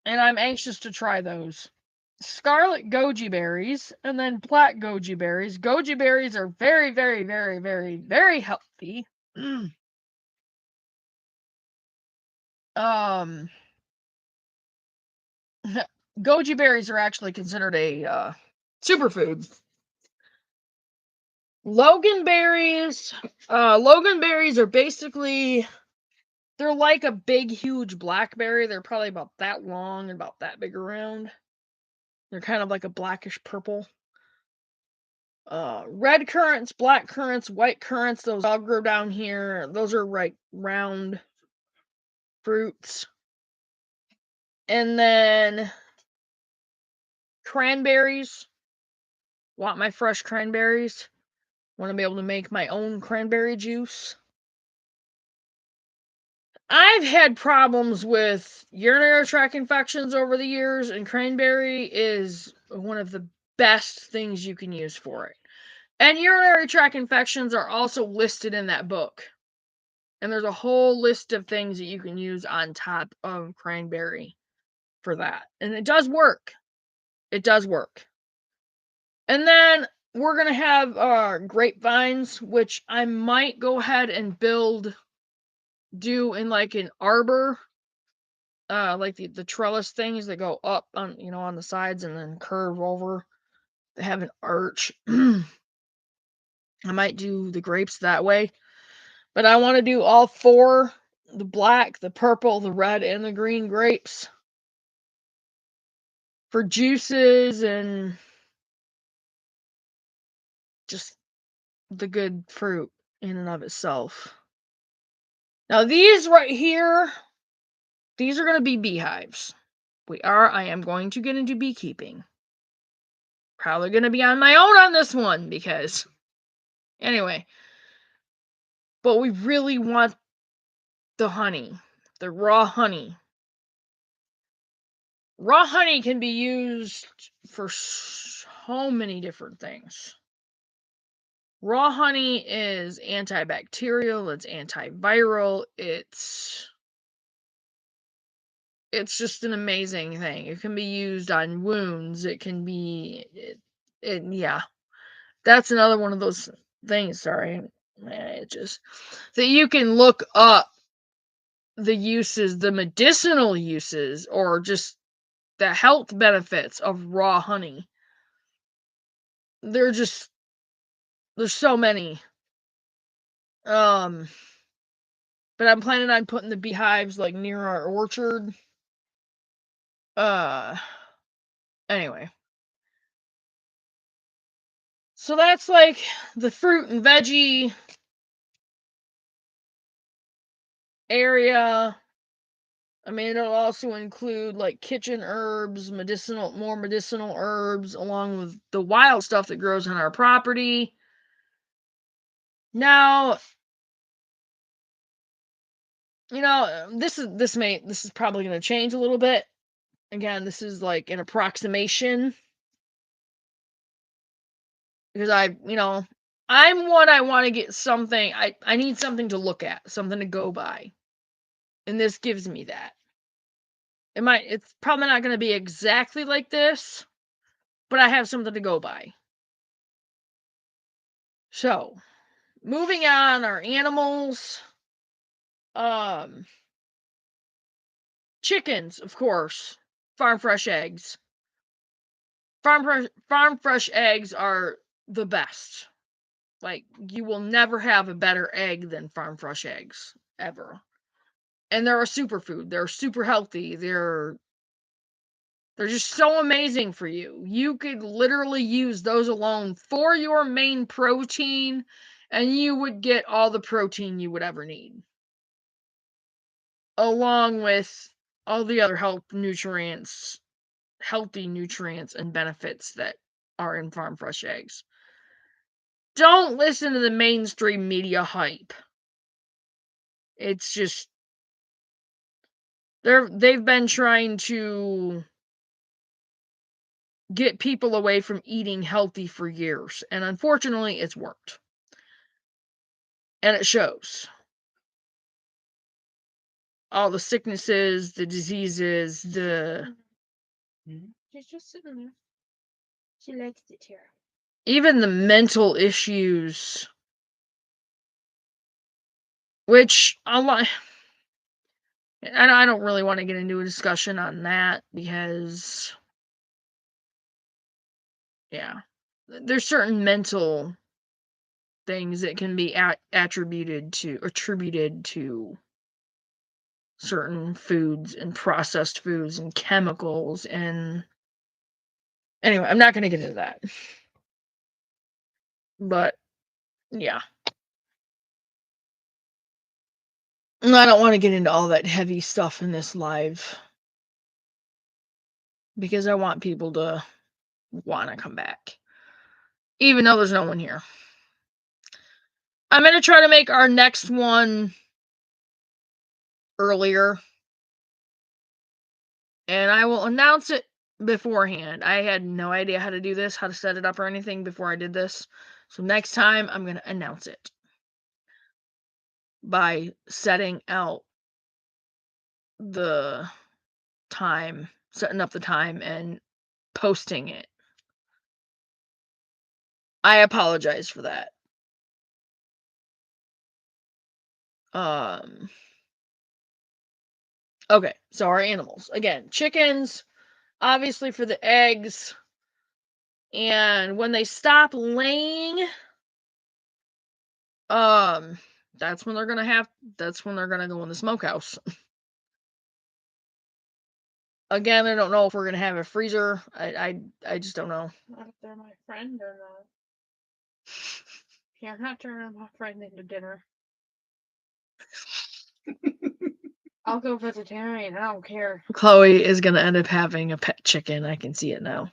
And I'm anxious to try those. Scarlet goji berries and then black goji berries. Goji berries are very, very, very, very, very healthy. Goji berries are actually considered a superfood. Loganberries. Loganberries are basically, they're like a big, huge blackberry. They're probably about that long and about that big around. They're kind of like a blackish purple. Red currants, black currants, white currants, those all grow down here. Those are like round fruits. And then cranberries. Want my fresh cranberries. Want to be able to make my own cranberry juice. I've had problems with urinary tract infections over the years, and cranberry is one of the best things you can use for it. And urinary tract infections are also listed in that book. And there's a whole list of things that you can use on top of cranberry for that. And it does work. It does work. And then we're going to have grapevines, which I might go ahead and do in like an arbor. Like the trellis things that go up on, on the sides and then curve over. They have an arch. I might do the grapes that way. But I want to do all four, the black, the purple, the red, and the green grapes for juices and just the good fruit in and of itself. Now these right here, these are going to be beehives. I am going to get into beekeeping. Probably going to be on my own on this one because, anyway. But we really want the honey, the raw honey. Raw honey can be used for so many different things. Raw honey is antibacterial, it's antiviral, it's just an amazing thing. It can be used on wounds, it can be yeah. That's another one of those things, sorry. It just that you can look up the uses, the medicinal uses, or just the health benefits of raw honey. There's so many. But I'm planning on putting the beehives like near our orchard. Anyway. So that's like the fruit and veggie area. I mean, it'll also include like kitchen herbs, more medicinal herbs, along with the wild stuff that grows on our property. Now, this is probably going to change a little bit. Again, this is like an approximation because I want to get something. I need something to look at, something to go by, and this gives me that. It's probably not going to be exactly like this, but I have something to go by. So, moving on, our animals. Chickens, of course. Farm fresh eggs. Farm fresh eggs are the best. Like, you will never have a better egg than farm fresh eggs, ever. And they're a superfood. They're super healthy. They're just so amazing for you. You could literally use those alone for your main protein, and you would get all the protein you would ever need. Along with all the other healthy nutrients and benefits that are in farm fresh eggs. Don't listen to the mainstream media hype. It's just they've been trying to get people away from eating healthy for years, and unfortunately it's worked. And it shows. All the sicknesses, the diseases, She's just sitting there. She likes it here. Even the mental issues, which a lot. And I don't really want to get into a discussion on that because, yeah, there's certain mental things that can be attributed to certain foods and processed foods and chemicals. And anyway, I'm not going to get into that. But yeah, I don't want to get into all that heavy stuff in this live because I want people to want to come back, even though there's no one here. I'm going to try to make our next one earlier. And I will announce it beforehand. I had no idea how to do this, how to set it up or anything before I did this. So next time I'm going to announce it by setting out the time, setting up the time and posting it. I apologize for that. Okay, so our animals. Again, chickens, obviously for the eggs. And when they stop laying, that's when they're gonna go in the smokehouse. Again, I don't know if we're gonna have a freezer. I just don't know. Not if they're my friend or not. Yeah, I'm not turning my friend into dinner. I'll go vegetarian. I don't care. Chloe is gonna end up having a pet chicken. I can see it now.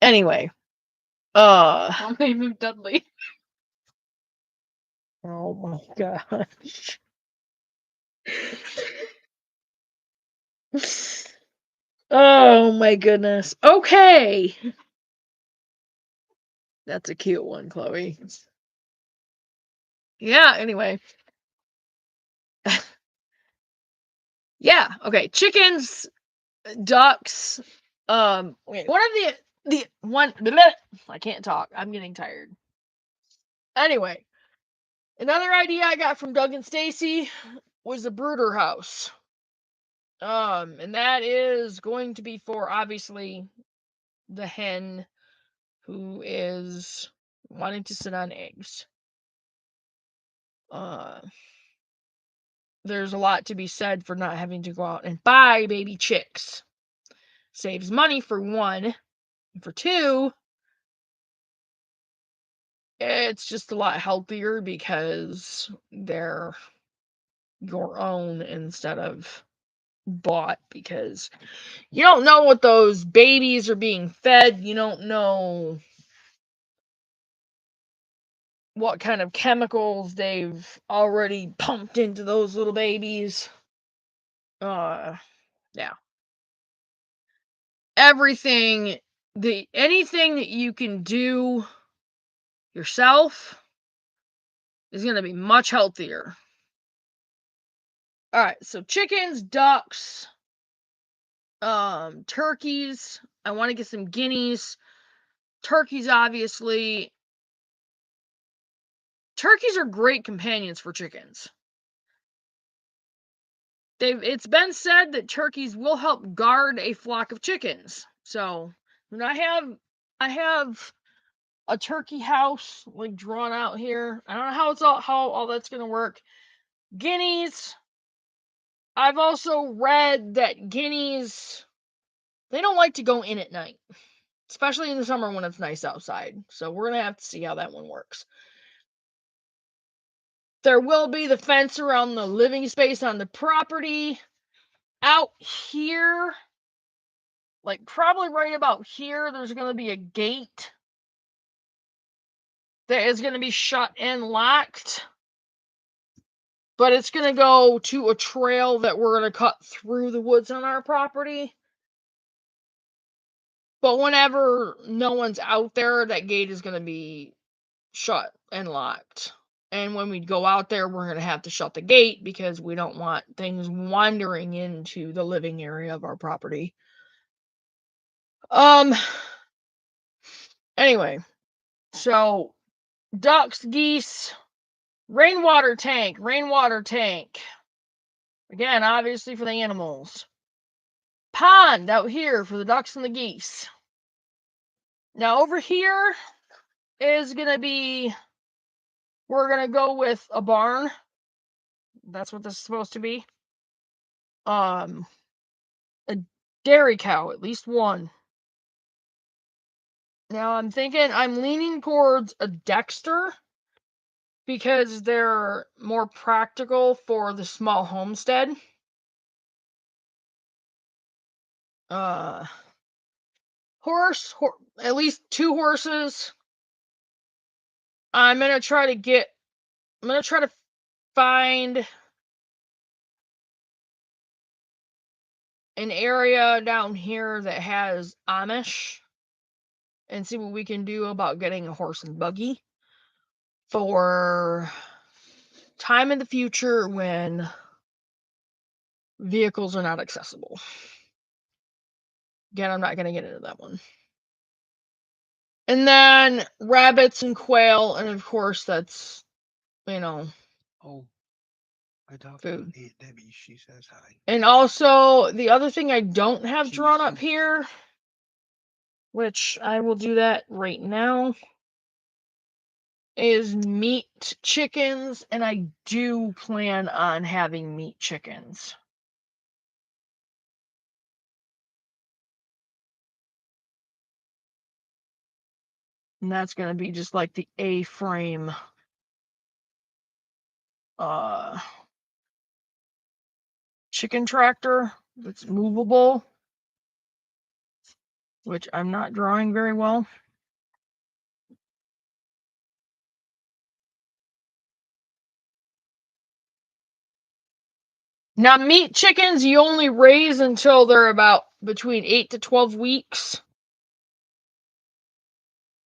Anyway, I'll name him Dudley. oh my gosh. Oh my goodness. Okay. That's a cute one, Chloe. Yeah, anyway. Yeah, okay. Chickens, ducks, one of the one bleh, I can't talk. I'm getting tired. Anyway, another idea I got from Doug and Stacy was the brooder house. And that is going to be for obviously the hen who is wanting to sit on eggs. There's a lot to be said for not having to go out and buy baby chicks. Saves money for one, and for two, it's just a lot healthier because they're your own instead of bought, because you don't know what those babies are being fed. You don't know what kind of chemicals they've already pumped into those little babies. Yeah. Anything that you can do yourself is going to be much healthier. All right, so chickens, ducks, turkeys. I want to get some guineas. Turkeys, obviously. Turkeys are great companions for chickens. It's been said that turkeys will help guard a flock of chickens. So when I have a turkey house like drawn out here. I don't know how all that's gonna work. Guineas. I've also read that guineas, they don't like to go in at night, especially in the summer when it's nice outside. So we're gonna have to see how that one works. There will be the fence around the living space on the property. Out here, like probably right about here, there's going to be a gate that is going to be shut and locked. But it's going to go to a trail that we're going to cut through the woods on our property. But whenever no one's out there, that gate is going to be shut and locked. And when we go out there, we're going to have to shut the gate because we don't want things wandering into the living area of our property. Anyway, so ducks, geese, rainwater tank. Again, obviously for the animals. Pond out here for the ducks and the geese. Now over here is going to be, we're going to go with a barn. That's what this is supposed to be. A dairy cow, at least one. Now I'm leaning towards a Dexter because they're more practical for the small homestead. Horse, at least 2 horses. I'm gonna try to find an area down here that has Amish and see what we can do about getting a horse and buggy for time in the future when vehicles are not accessible. Again, I'm not going to get into that one. And then rabbits and quail, and of course that's, Oh, I talked food. to Aunt Debbie. She says hi. And also, the other thing I don't have She drawn up says- here, which I will do that right now, is meat chickens, and I do plan on having meat chickens. And that's going to be just like the A-frame chicken tractor that's movable, which I'm not drawing very well. Now, meat chickens you only raise until they're about between 8 to 12 weeks.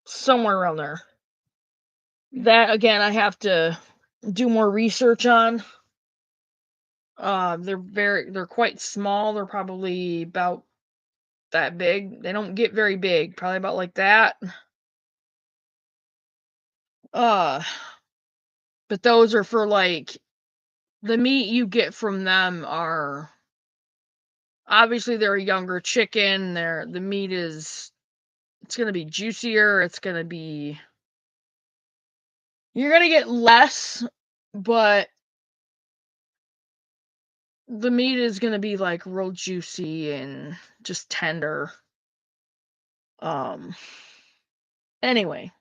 Somewhere around there. That, again, I have to do more research on. They're quite small. They're probably about that big. They don't get very big. Probably about like that. But those are for like the meat you get from them are obviously they're a younger chicken. The meat it's gonna be juicier. You're gonna get less, but the meat is gonna be like real juicy and just tender. Anyway.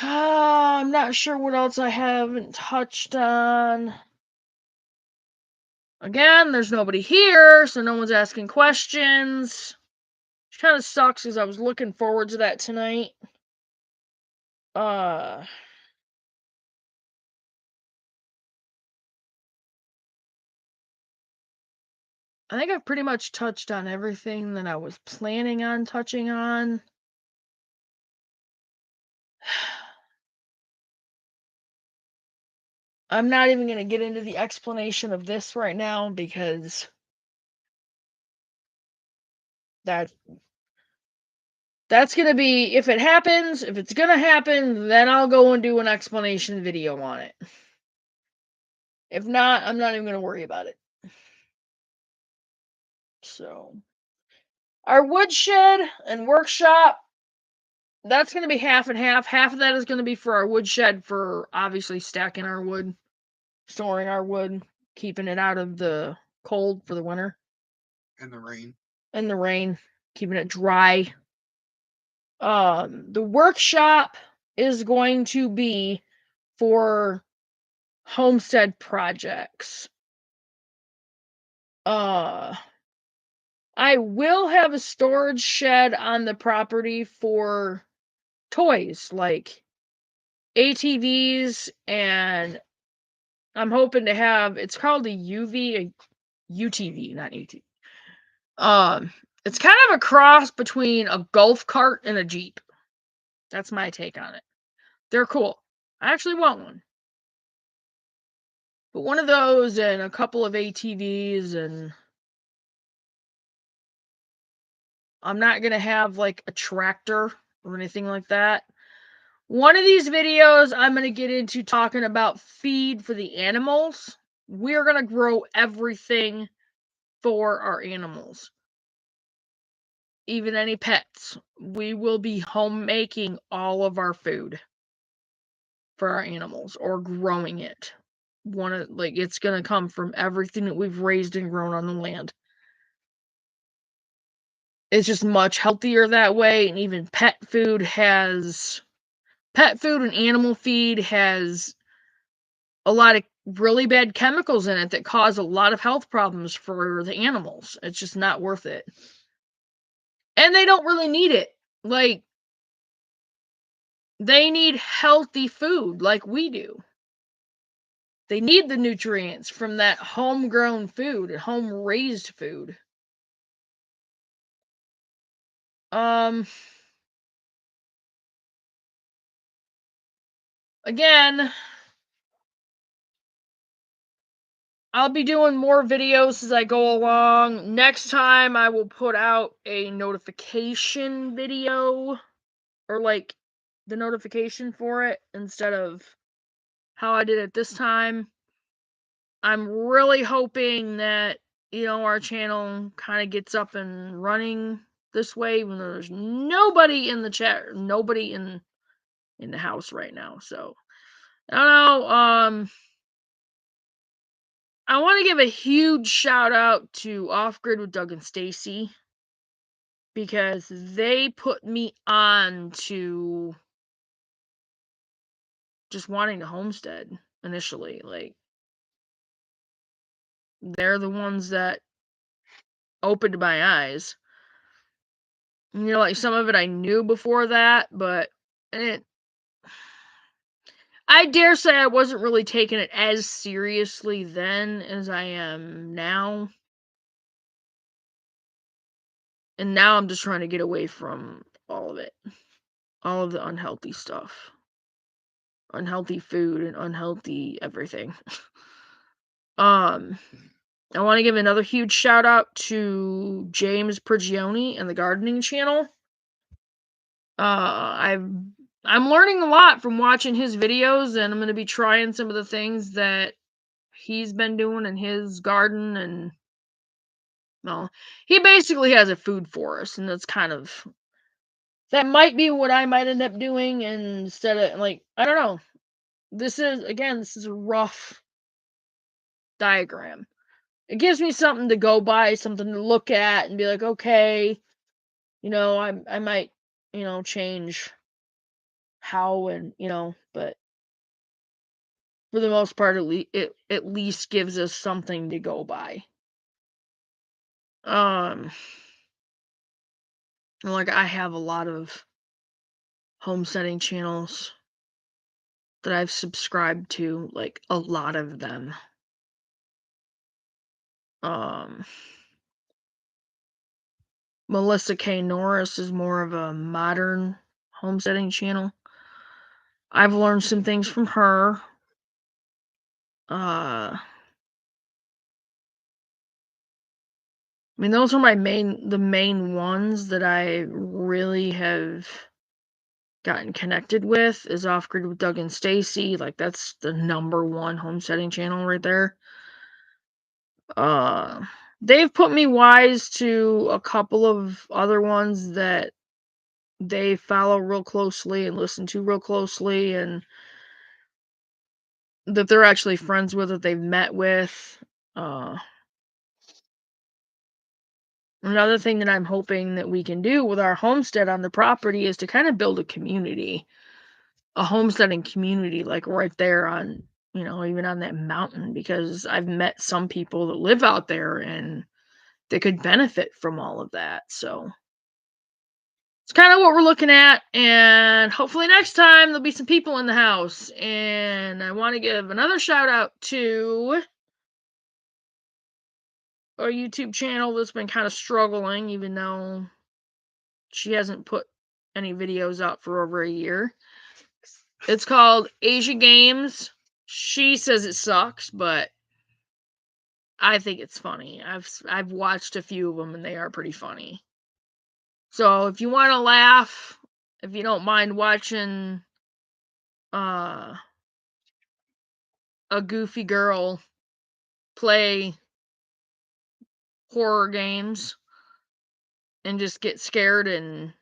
I'm not sure what else I haven't touched on. Again, there's nobody here, so no one's asking questions. Which kind of sucks because I was looking forward to that tonight. I think I've pretty much touched on everything that I was planning on touching on. I'm not even going to get into the explanation of this right now because that's going to be, if it happens, if it's going to happen, then I'll go and do an explanation video on it. If not, I'm not even going to worry about it. So, our woodshed and workshop, that's going to be half and half. Half of that is going to be for our woodshed for obviously stacking our wood, storing our wood, keeping it out of the cold for the winter. And the rain. And the rain, keeping it dry. The workshop is going to be for homestead projects. I will have a storage shed on the property for toys like ATVs, and I'm hoping to have, it's called a UTV, not ATV. It's kind of a cross between a golf cart and a Jeep. That's my take on it. They're cool. I actually want one. But one of those and a couple of ATVs, and I'm not going to have like a tractor or anything like that. One of these videos, I'm going to get into talking about feed for the animals. We're going to grow everything for our animals. Even any pets. We will be homemaking all of our food for our animals or growing it. It's going to come from everything that we've raised and grown on the land. It's just much healthier that way, and even pet food and animal feed has a lot of really bad chemicals in it that cause a lot of health problems for the animals. It's just not worth it. And they don't really need it. Like, they need healthy food like we do. They need the nutrients from that homegrown food, home-raised food. Again, I'll be doing more videos as I go along. Next time I will put out a notification video, or like the notification for it instead of how I did it this time. I'm really hoping that, our channel kind of gets up and running this way, even though there's nobody in the chat, nobody in the house right now. So I don't know. I want to give a huge shout out to Off Grid with Doug and Stacy, because they put me on to just wanting to homestead initially. Like, they're the ones that opened my eyes. Like, some of it I knew before that, but I dare say I wasn't really taking it as seriously then as I am now. And now I'm just trying to get away from all of it. All of the unhealthy stuff. Unhealthy food and unhealthy everything. I want to give another huge shout out to James Prigioni and the gardening channel. I'm learning a lot from watching his videos, and I'm going to be trying some of the things that he's been doing in his garden. And well, he basically has a food forest, and that's that might be what I might end up doing instead of, like, I don't know. This is a rough diagram. It gives me something to go by, something to look at and be like, okay, I might, change how, and, but for the most part, it at least gives us something to go by. Like, I have a lot of homesteading channels that I've subscribed to, like a lot of them. Melissa K. Norris is more of a modern homesteading channel. I've learned some things from her. I mean, those are the main ones that I really have gotten connected with, is Off Grid with Doug and Stacy. Like, that's the #1 homesteading channel right there. They've put me wise to a couple of other ones that they follow real closely and listen to real closely, and that they're actually friends with, that they've met with. Another thing that I'm hoping that we can do with our homestead on the property is to kind of build a community, a homesteading community, like right there on, even on that mountain, because I've met some people that live out there and they could benefit from all of that. So it's kind of what we're looking at, and hopefully next time there'll be some people in the house. And I want to give another shout out to a YouTube channel that's been kind of struggling, even though she hasn't put any videos out for over a year. It's called Asia Games. She says it sucks, but I think it's funny. I've watched a few of them, and they are pretty funny. So if you want to laugh, if you don't mind watching a goofy girl play horror games and just get scared and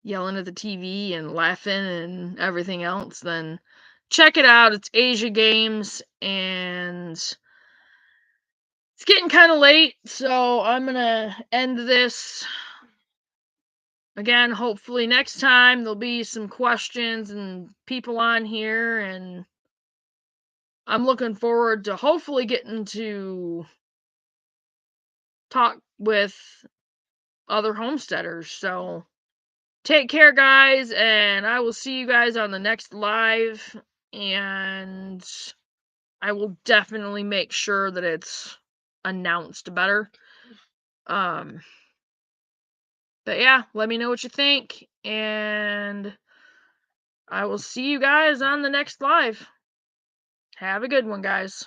yelling at the TV and laughing and everything else, then check it out. It's Asia Games, and it's getting kind of late, so I'm gonna end this. Again, hopefully next time there'll be some questions and people on here, and I'm looking forward to hopefully getting to talk with other homesteaders. So take care, guys, and I will see you guys on the next live. And I will definitely make sure that it's announced better. But yeah, let me know what you think, and I will see you guys on the next live. Have a good one, guys.